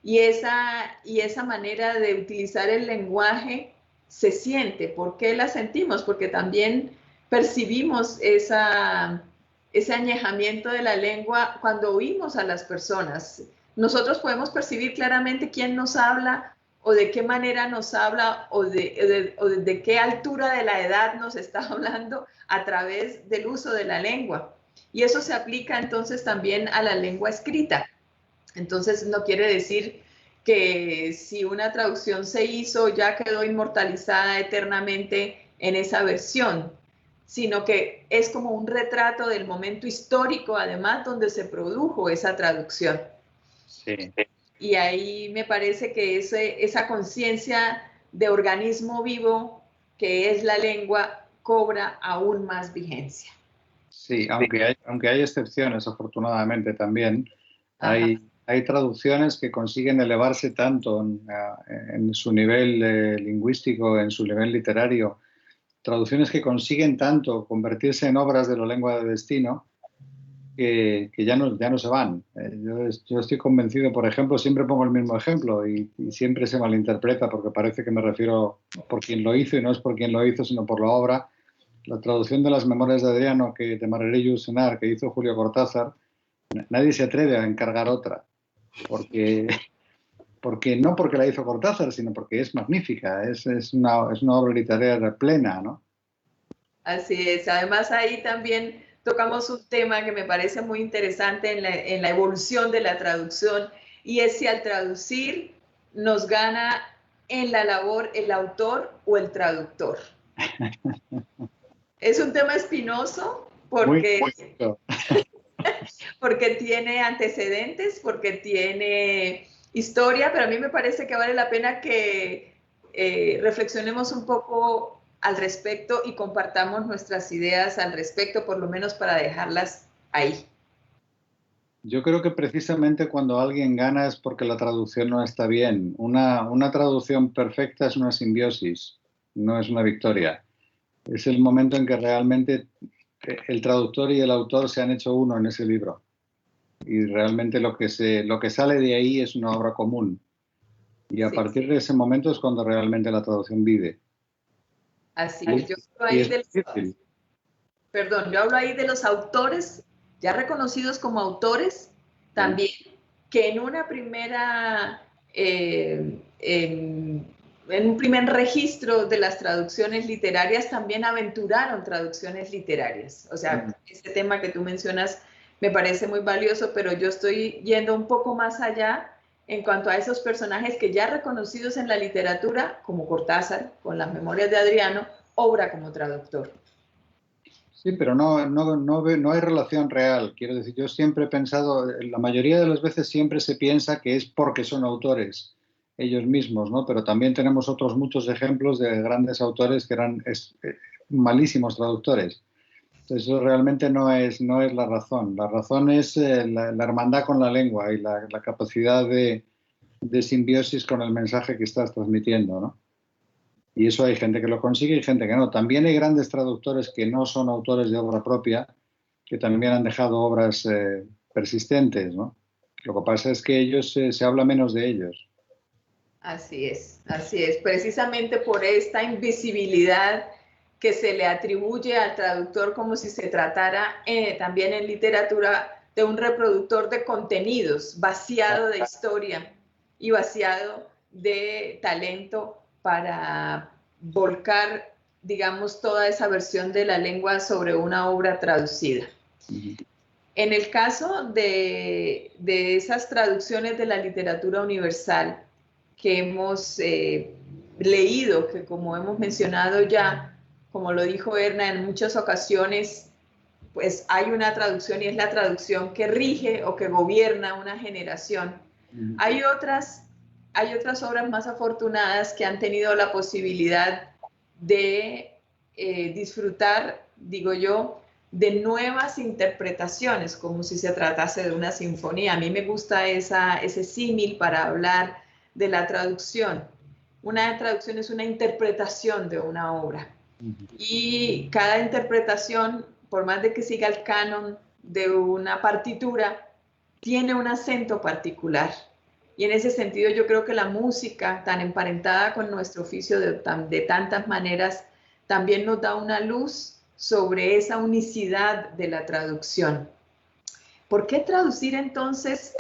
Y esa manera de utilizar el lenguaje se siente. ¿Por qué la sentimos? Porque también percibimos ese añejamiento de la lengua cuando oímos a las personas. Nosotros podemos percibir claramente quién nos habla o de qué manera nos habla o de qué altura de la edad nos está hablando a través del uso de la lengua. Y eso se aplica entonces también a la lengua escrita. Entonces no quiere decir que si una traducción se hizo ya quedó inmortalizada eternamente en esa versión, sino que es como un retrato del momento histórico, además, donde se produjo esa traducción. Sí. Y ahí me parece que esa conciencia de organismo vivo que es la lengua cobra aún más vigencia. Sí, aunque hay excepciones, afortunadamente también. Hay traducciones que consiguen elevarse tanto en su nivel lingüístico, en su nivel literario, traducciones que consiguen tanto convertirse en obras de la lengua de destino que ya no se van. Yo estoy convencido, por ejemplo, siempre pongo el mismo ejemplo y siempre se malinterpreta porque parece que me refiero por quien lo hizo y no es por quien lo hizo, sino por la obra. La traducción de las Memorias de Adriano de Marguerite Yourcenar que hizo Julio Cortázar, nadie se atreve a encargar otra. Porque no porque la hizo Cortázar, sino porque es magnífica, es una obra literaria plena, ¿no? Así es. Además, ahí también tocamos un tema que me parece muy interesante en la evolución de la traducción, y es si al traducir nos gana en la labor el autor o el traductor. Es un tema espinoso porque tiene antecedentes, porque tiene historia, pero a mí me parece que vale la pena que reflexionemos un poco al respecto y compartamos nuestras ideas al respecto, por lo menos para dejarlas ahí. Yo creo que precisamente cuando alguien gana es porque la traducción no está bien. Una traducción perfecta es una simbiosis, no es una victoria. Es el momento en que realmente el traductor y el autor se han hecho uno en ese libro. Y realmente lo que sale de ahí es una obra común. Y a partir de ese momento es cuando realmente la traducción vive. Así es. Yo hablo ahí de los autores ya reconocidos como autores también, que en una primera en un primer registro de las traducciones literarias también aventuraron traducciones literarias. O sea, este tema que tú mencionas me parece muy valioso, pero yo estoy yendo un poco más allá en cuanto a esos personajes que ya reconocidos en la literatura, como Cortázar, con las Memorias de Adriano, obra como traductor. Sí, pero no hay relación real. Quiero decir, yo siempre he pensado, la mayoría de las veces siempre se piensa que es porque son autores ellos mismos, ¿no? Pero también tenemos otros muchos ejemplos de grandes autores que eran malísimos traductores. Entonces, eso realmente no es la razón. La razón es la hermandad con la lengua y la capacidad de simbiosis con el mensaje que estás transmitiendo, ¿no? Y eso hay gente que lo consigue y gente que no. También hay grandes traductores que no son autores de obra propia, que también han dejado obras persistentes, ¿no? Lo que pasa es que ellos se habla menos de ellos. Así es, así es. Precisamente por esta invisibilidad que se le atribuye al traductor como si se tratara también en literatura de un reproductor de contenidos, vaciado de historia y vaciado de talento para volcar, digamos, toda esa versión de la lengua sobre una obra traducida. En el caso de esas traducciones de la literatura universal que hemos leído, que como hemos mencionado ya, como lo dijo Erna, en muchas ocasiones, pues hay una traducción y es la traducción que rige o que gobierna una generación. Hay otras obras más afortunadas que han tenido la posibilidad de disfrutar, digo yo, de nuevas interpretaciones, como si se tratase de una sinfonía. A mí me gusta ese símil para hablar de la traducción. Una traducción es una interpretación de una obra. Y cada interpretación, por más de que siga el canon de una partitura, tiene un acento particular. Y en ese sentido yo creo que la música, tan emparentada con nuestro oficio de tantas maneras, también nos da una luz sobre esa unicidad de la traducción. ¿Por qué traducir entonces,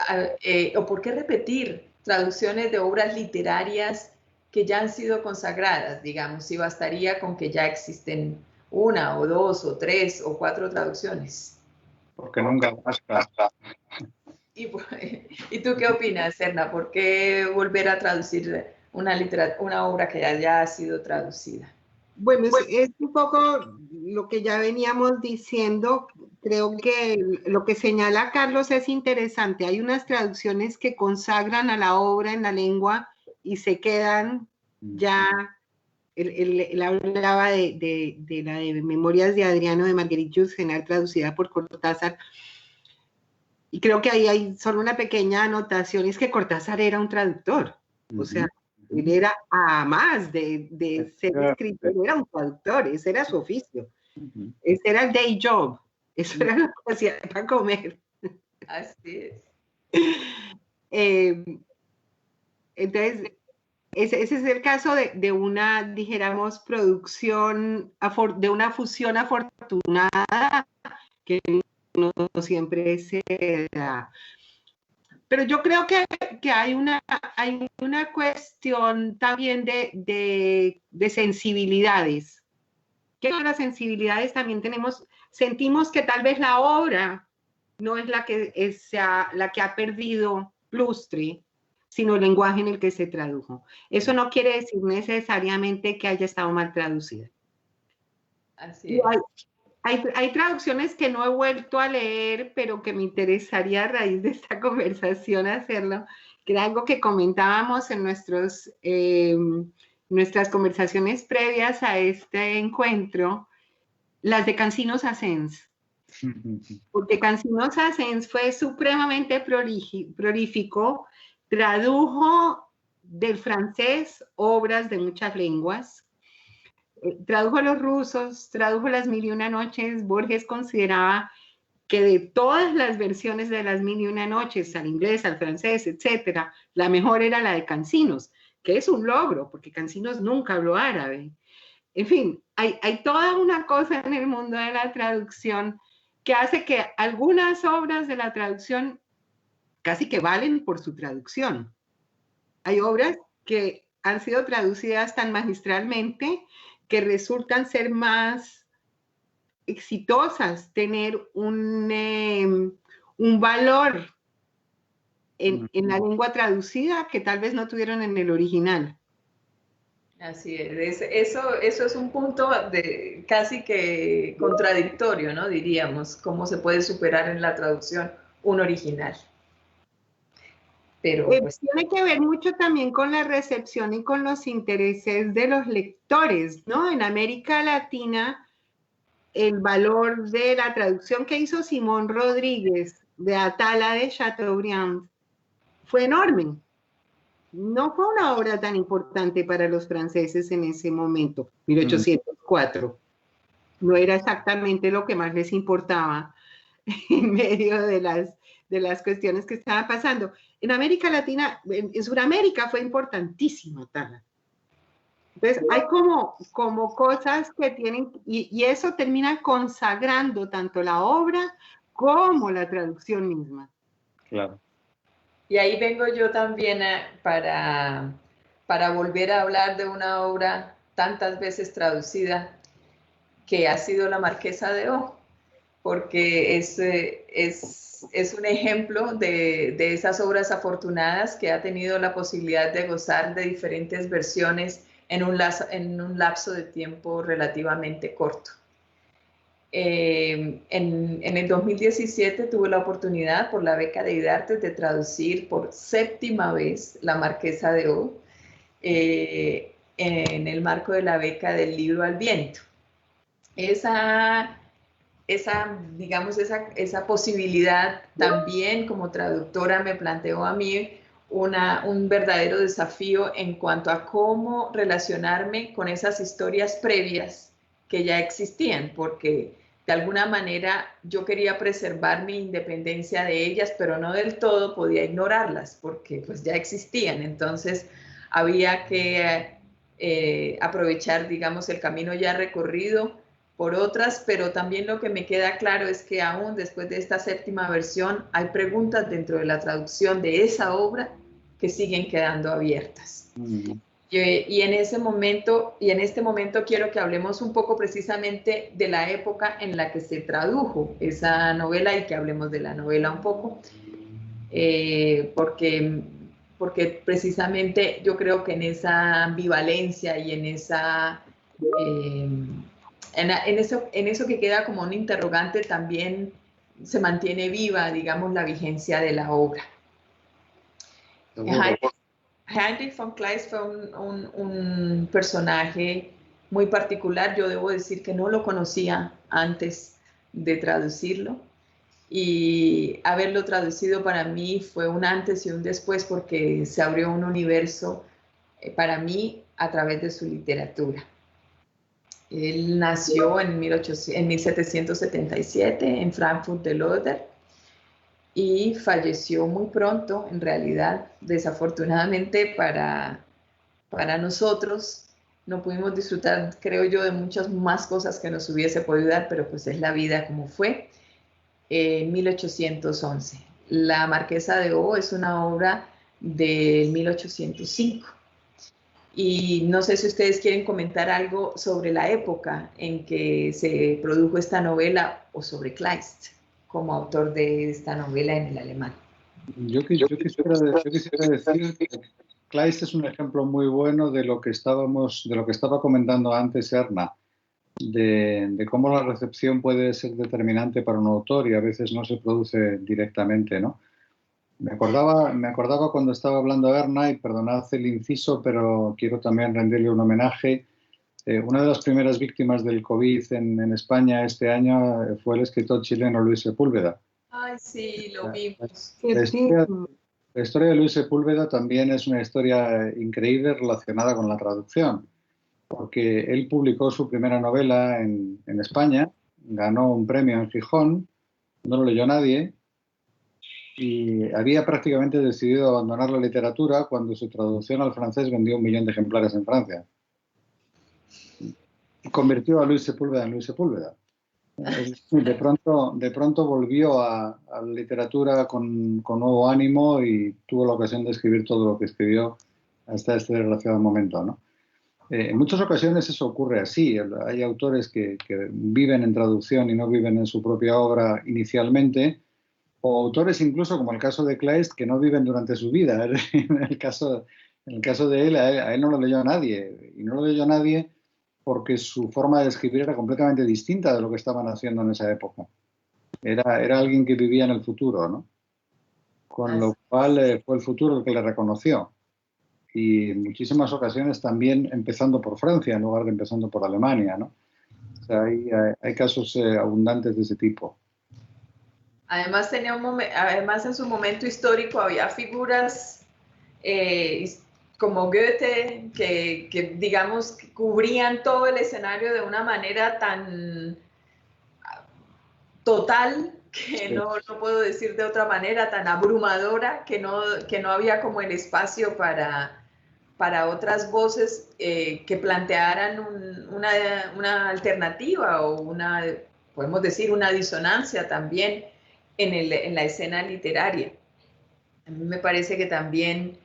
o por qué repetir traducciones de obras literarias que ya han sido consagradas, digamos, si bastaría con que ya existen una o dos o tres o cuatro traducciones? Porque nunca basta. ¿Y tú qué opinas, Erna? ¿Por qué volver a traducir una obra que ya ha sido traducida? Bueno, es un poco lo que ya veníamos diciendo. Creo que lo que señala Carlos es interesante. Hay unas traducciones que consagran a la obra en la lengua y se quedan ya. Él hablaba de la de Memorias de Adriano de Marguerite Yourcenar, traducida por Cortázar. Y creo que ahí hay solo una pequeña anotación, es que Cortázar era un traductor. O sea, él era, a más de ser escritor, era un traductor, ese era su oficio. Ese era el day job, eso era lo que hacía para comer. Así es. Entonces, ese es el caso de una, dijéramos, producción, de una fusión afortunada que no siempre se da. Pero yo creo que hay una cuestión también de sensibilidades. Que las sensibilidades también sentimos que tal vez la obra no es la que ha perdido lustre, sino el lenguaje en el que se tradujo. Eso no quiere decir necesariamente que haya estado mal traducida. Así es. Hay traducciones que no he vuelto a leer, pero que me interesaría a raíz de esta conversación hacerlo, que era algo que comentábamos en nuestras conversaciones previas a este encuentro, las de Cancinos Assens. Porque Cancinos Assens fue supremamente prolífico, tradujo del francés obras de muchas lenguas, tradujo a los rusos, tradujo Las Mil y Una Noches. Borges consideraba que de todas las versiones de Las Mil y Una Noches, al inglés, al francés, etcétera, la mejor era la de Cancinos, que es un logro, porque Cancinos nunca habló árabe. En fin, hay toda una cosa en el mundo de la traducción que hace que algunas obras de la traducción casi que valen por su traducción. Hay obras que han sido traducidas tan magistralmente que resultan ser más exitosas, tener un valor en la lengua traducida que tal vez no tuvieron en el original. Así es. Eso es un punto casi que contradictorio, ¿no? Diríamos, cómo se puede superar en la traducción un original. Pero pues, tiene que ver mucho también con la recepción y con los intereses de los lectores, ¿no? En América Latina, el valor de la traducción que hizo Simón Rodríguez de Atala de Chateaubriand fue enorme. no fue una obra tan importante para los franceses en ese momento, 1804. No era exactamente lo que más les importaba en medio de las cuestiones que estaban pasando. En América Latina, en Sudamérica fue importantísimo, Tala. Entonces, hay como cosas que tienen, y eso termina consagrando tanto la obra como la traducción misma. Claro. Y ahí vengo yo también para volver a hablar de una obra tantas veces traducida que ha sido La Marquesa de O, porque es un ejemplo de esas obras afortunadas que ha tenido la posibilidad de gozar de diferentes versiones en un lapso de tiempo relativamente corto. En el 2017 tuve la oportunidad por la beca de IDARTES de traducir por 7ª vez La Marquesa de O en el marco de la beca del libro Al Viento. Esa posibilidad también como traductora me planteó a mí un verdadero desafío en cuanto a cómo relacionarme con esas historias previas que ya existían, porque de alguna manera yo quería preservar mi independencia de ellas, pero no del todo podía ignorarlas, porque pues ya existían. Entonces había que aprovechar, digamos, el camino ya recorrido por otras, pero también lo que me queda claro es que aún después de esta 7ª versión hay preguntas dentro de la traducción de esa obra que siguen quedando abiertas. Y en este momento quiero que hablemos un poco precisamente de la época en la que se tradujo esa novela y que hablemos de la novela un poco, porque precisamente yo creo que en esa ambivalencia y en esa... en eso que queda como un interrogante también se mantiene viva, digamos, la vigencia de la obra. Heinrich von Kleist fue un personaje muy particular. Yo debo decir que no lo conocía antes de traducirlo, y haberlo traducido para mí fue un antes y un después, porque se abrió un universo para mí a través de su literatura. Él nació en 1777 en Frankfurt del Oder y falleció muy pronto, en realidad, desafortunadamente para nosotros. No pudimos disfrutar, creo yo, de muchas más cosas que nos hubiese podido dar, pero pues es la vida como fue. En 1811. La Marquesa de O es una obra de 1805. Y no sé si ustedes quieren comentar algo sobre la época en que se produjo esta novela o sobre Kleist como autor de esta novela en el alemán. Yo quisiera decir que Kleist es un ejemplo muy bueno de lo que estaba comentando antes Erna, de cómo la recepción puede ser determinante para un autor y a veces no se produce directamente, ¿no? Me acordaba cuando estaba hablando a Erna, y perdonad el inciso, pero quiero también rendirle un homenaje. Una de las primeras víctimas del COVID en España este año fue el escritor chileno Luis Sepúlveda. Ay, sí, lo vimos. La historia de Luis Sepúlveda también es una historia increíble relacionada con la traducción, porque él publicó su primera novela en España, ganó un premio en Gijón, no lo leyó nadie, y había prácticamente decidido abandonar la literatura cuando su traducción al francés vendió 1 millón de ejemplares en Francia. Convirtió a Luis Sepúlveda en Luis Sepúlveda. De pronto volvió a la literatura con nuevo ánimo y tuvo la ocasión de escribir todo lo que escribió hasta este desgraciado momento, ¿no? En muchas ocasiones eso ocurre así. Hay autores que viven en traducción y no viven en su propia obra inicialmente, o autores incluso, como el caso de Kleist, que no viven durante su vida. En el caso de él, a él no lo leyó nadie, y no lo leyó nadie porque su forma de escribir era completamente distinta de lo que estaban haciendo en esa época. Era alguien que vivía en el futuro, ¿no? Con lo cual fue el futuro el que le reconoció. Y en muchísimas ocasiones también empezando por Francia en lugar de empezando por Alemania, ¿no? O sea, hay casos abundantes de ese tipo. Además en su momento histórico había figuras como Goethe, que digamos cubrían todo el escenario de una manera tan total, que no puedo decir de otra manera, tan abrumadora, que no había como el espacio para otras voces que plantearan una alternativa o podemos decir, una disonancia también en la escena literaria. A mí me parece que también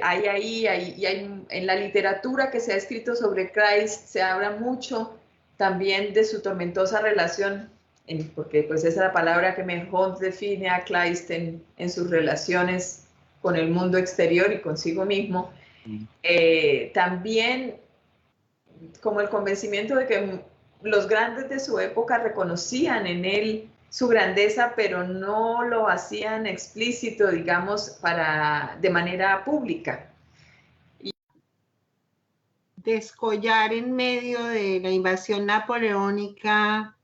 hay en la literatura que se ha escrito sobre Kleist, se habla mucho también de su tormentosa relación, porque pues esa es la palabra que mejor define a Kleist en sus relaciones con el mundo exterior y consigo mismo. También como el convencimiento de que los grandes de su época reconocían en él su grandeza, pero no lo hacían explícito, digamos, de manera pública. Descollar en medio de la invasión napoleónica,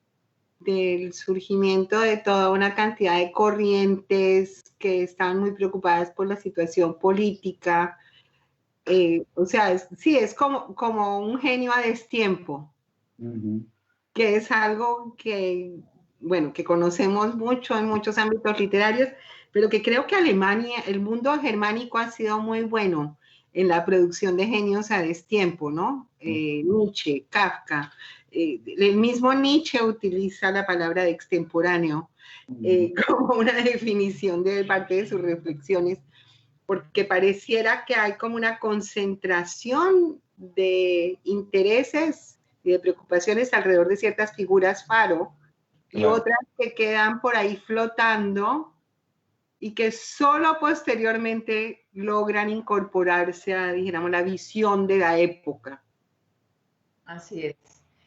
del surgimiento de toda una cantidad de corrientes que estaban muy preocupadas por la situación política. O sea, sí, es como un genio a destiempo, que es algo que, bueno, que conocemos mucho en muchos ámbitos literarios, pero que creo que Alemania, el mundo germánico ha sido muy bueno en la producción de genios a destiempo, ¿no? Nietzsche, Kafka, el mismo Nietzsche utiliza la palabra de extemporáneo como una definición de parte de sus reflexiones, porque pareciera que hay como una concentración de intereses y de preocupaciones alrededor de ciertas figuras faro, y otras que quedan por ahí flotando y que solo posteriormente logran incorporarse a, dijéramos, la visión de la época. Así es.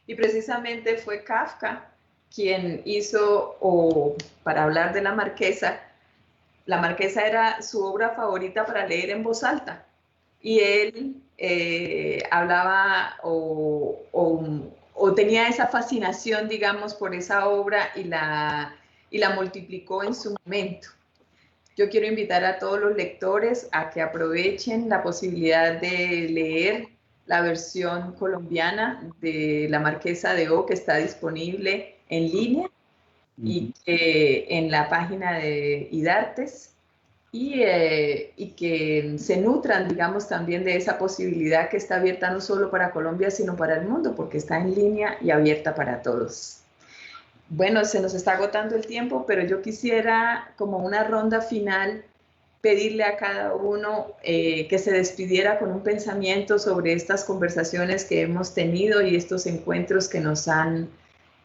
Y precisamente fue Kafka quien hizo, o para hablar de la Marquesa era su obra favorita para leer en voz alta. Y él hablaba o tenía esa fascinación, digamos, por esa obra y la multiplicó en su momento. Yo quiero invitar a todos los lectores a que aprovechen la posibilidad de leer la versión colombiana de La Marquesa de O, que está disponible en línea y que en la página de IDARTES, y que se nutran, digamos, también de esa posibilidad que está abierta no solo para Colombia, sino para el mundo, porque está en línea y abierta para todos. Bueno, se nos está agotando el tiempo, pero yo quisiera, como una ronda final, pedirle a cada uno que se despidiera con un pensamiento sobre estas conversaciones que hemos tenido y estos encuentros que nos han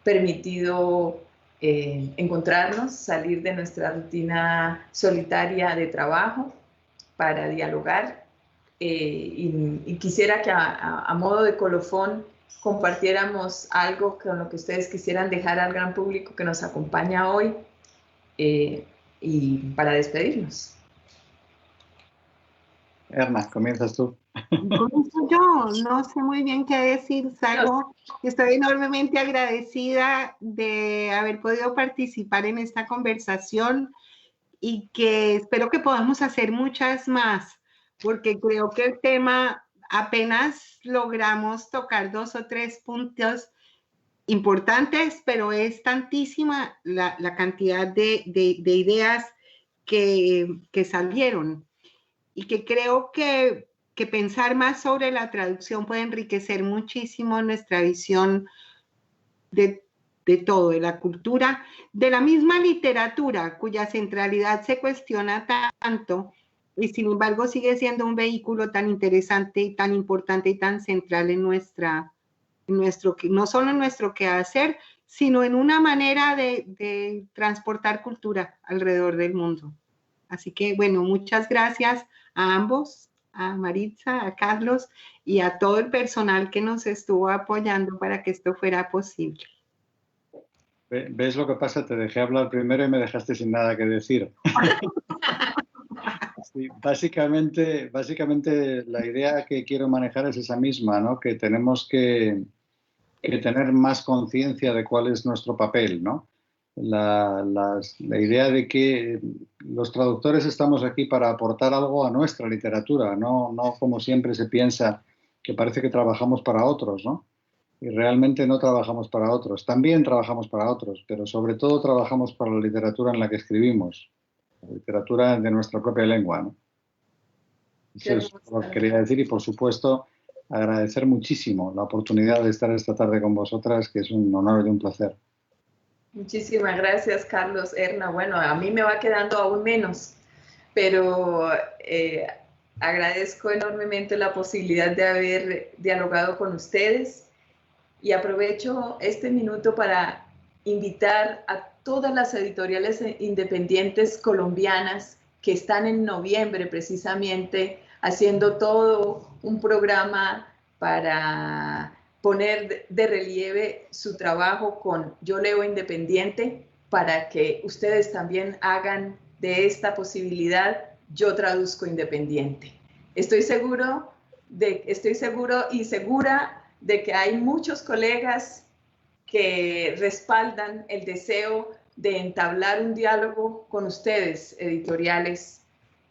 permitido encontrarnos, salir de nuestra rutina solitaria de trabajo para dialogar. Y quisiera que a modo de colofón compartiéramos algo con lo que ustedes quisieran dejar al gran público que nos acompaña hoy y para despedirnos. Erna, comienzas tú. Comienzo yo, no sé muy bien qué decir, salvo que estoy enormemente agradecida de haber podido participar en esta conversación y que espero que podamos hacer muchas más, porque creo que el tema apenas logramos tocar 2 o 3 puntos importantes, pero es tantísima la cantidad de ideas que salieron, y que creo que pensar más sobre la traducción puede enriquecer muchísimo nuestra visión de todo, de la cultura, de la misma literatura, cuya centralidad se cuestiona tanto, y sin embargo sigue siendo un vehículo tan interesante y tan importante y tan central en no solo en nuestro quehacer, sino en una manera de transportar cultura alrededor del mundo. Así que, bueno, muchas gracias a ambos, a Maritza, a Carlos y a todo el personal que nos estuvo apoyando para que esto fuera posible. ¿Ves lo que pasa? Te dejé hablar primero y me dejaste sin nada que decir. Sí, básicamente la idea que quiero manejar es esa misma, ¿no? Que tenemos que tener más conciencia de cuál es nuestro papel, ¿no? la idea de que los traductores estamos aquí para aportar algo a nuestra literatura, no como siempre se piensa, que parece que trabajamos para otros, ¿no? Y realmente no trabajamos para otros. También trabajamos para otros, pero sobre todo trabajamos para la literatura en la que escribimos, la literatura de nuestra propia lengua, ¿no? Eso es lo que quería decir, y por supuesto agradecer muchísimo la oportunidad de estar esta tarde con vosotras, que es un honor y un placer. Muchísimas gracias, Carlos. Erna, bueno, a mí me va quedando aún menos, pero agradezco enormemente la posibilidad de haber dialogado con ustedes, y aprovecho este minuto para invitar a todas las editoriales independientes colombianas que están en noviembre precisamente haciendo todo un programa para poner de relieve su trabajo con Yo Leo Independiente, para que ustedes también hagan de esta posibilidad Yo Traduzco Independiente. Estoy seguro y segura de que hay muchos colegas que respaldan el deseo de entablar un diálogo con ustedes, editoriales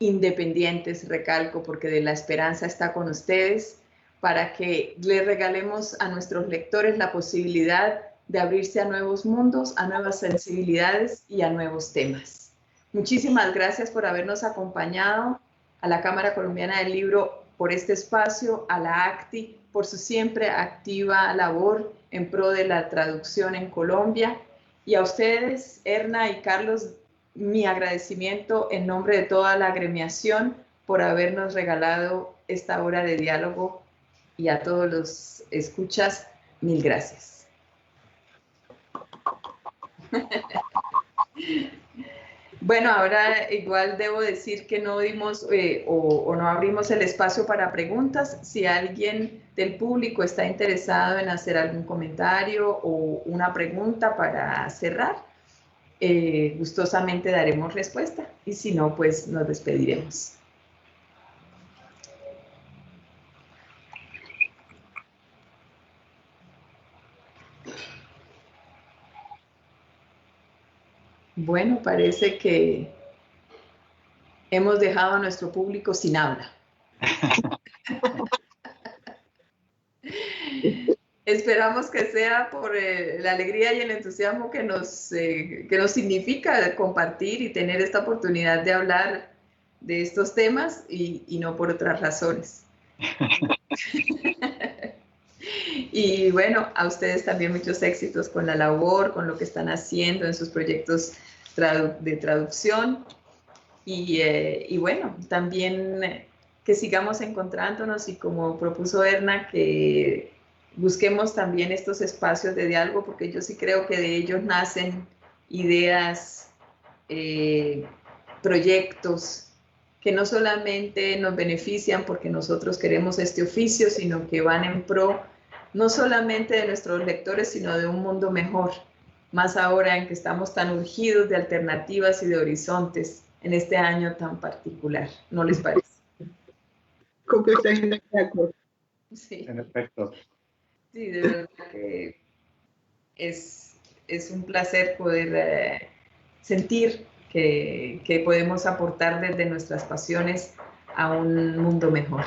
independientes, recalco, porque de la esperanza está con ustedes, para que le regalemos a nuestros lectores la posibilidad de abrirse a nuevos mundos, a nuevas sensibilidades y a nuevos temas. Muchísimas gracias por habernos acompañado, a la Cámara Colombiana del Libro por este espacio, a la ACTI por su siempre activa labor en pro de la traducción en Colombia, y a ustedes, Erna y Carlos, mi agradecimiento en nombre de toda la agremiación por habernos regalado esta hora de diálogo, y a todos los escuchas, mil gracias. Bueno, ahora igual debo decir que no dimos o no abrimos el espacio para preguntas. Si alguien del público está interesado en hacer algún comentario o una pregunta para cerrar, gustosamente daremos respuesta, y si no, pues nos despediremos. Bueno, parece que hemos dejado a nuestro público sin habla. Esperamos que sea por la alegría y el entusiasmo que nos significa compartir y tener esta oportunidad de hablar de estos temas, y no por otras razones. Y bueno, a ustedes también muchos éxitos con la labor, con lo que están haciendo en sus proyectos de traducción. Y bueno, también que sigamos encontrándonos, y como propuso Erna, que busquemos también estos espacios de diálogo, porque yo sí creo que de ellos nacen ideas, proyectos que no solamente nos benefician porque nosotros queremos este oficio, sino que van en pro no solamente de nuestros lectores, sino de un mundo mejor, más ahora en que estamos tan urgidos de alternativas y de horizontes en este año tan particular. ¿No les parece? Completamente de acuerdo. Sí. En efecto. Sí, de verdad que es un placer poder sentir que podemos aportar desde nuestras pasiones a un mundo mejor.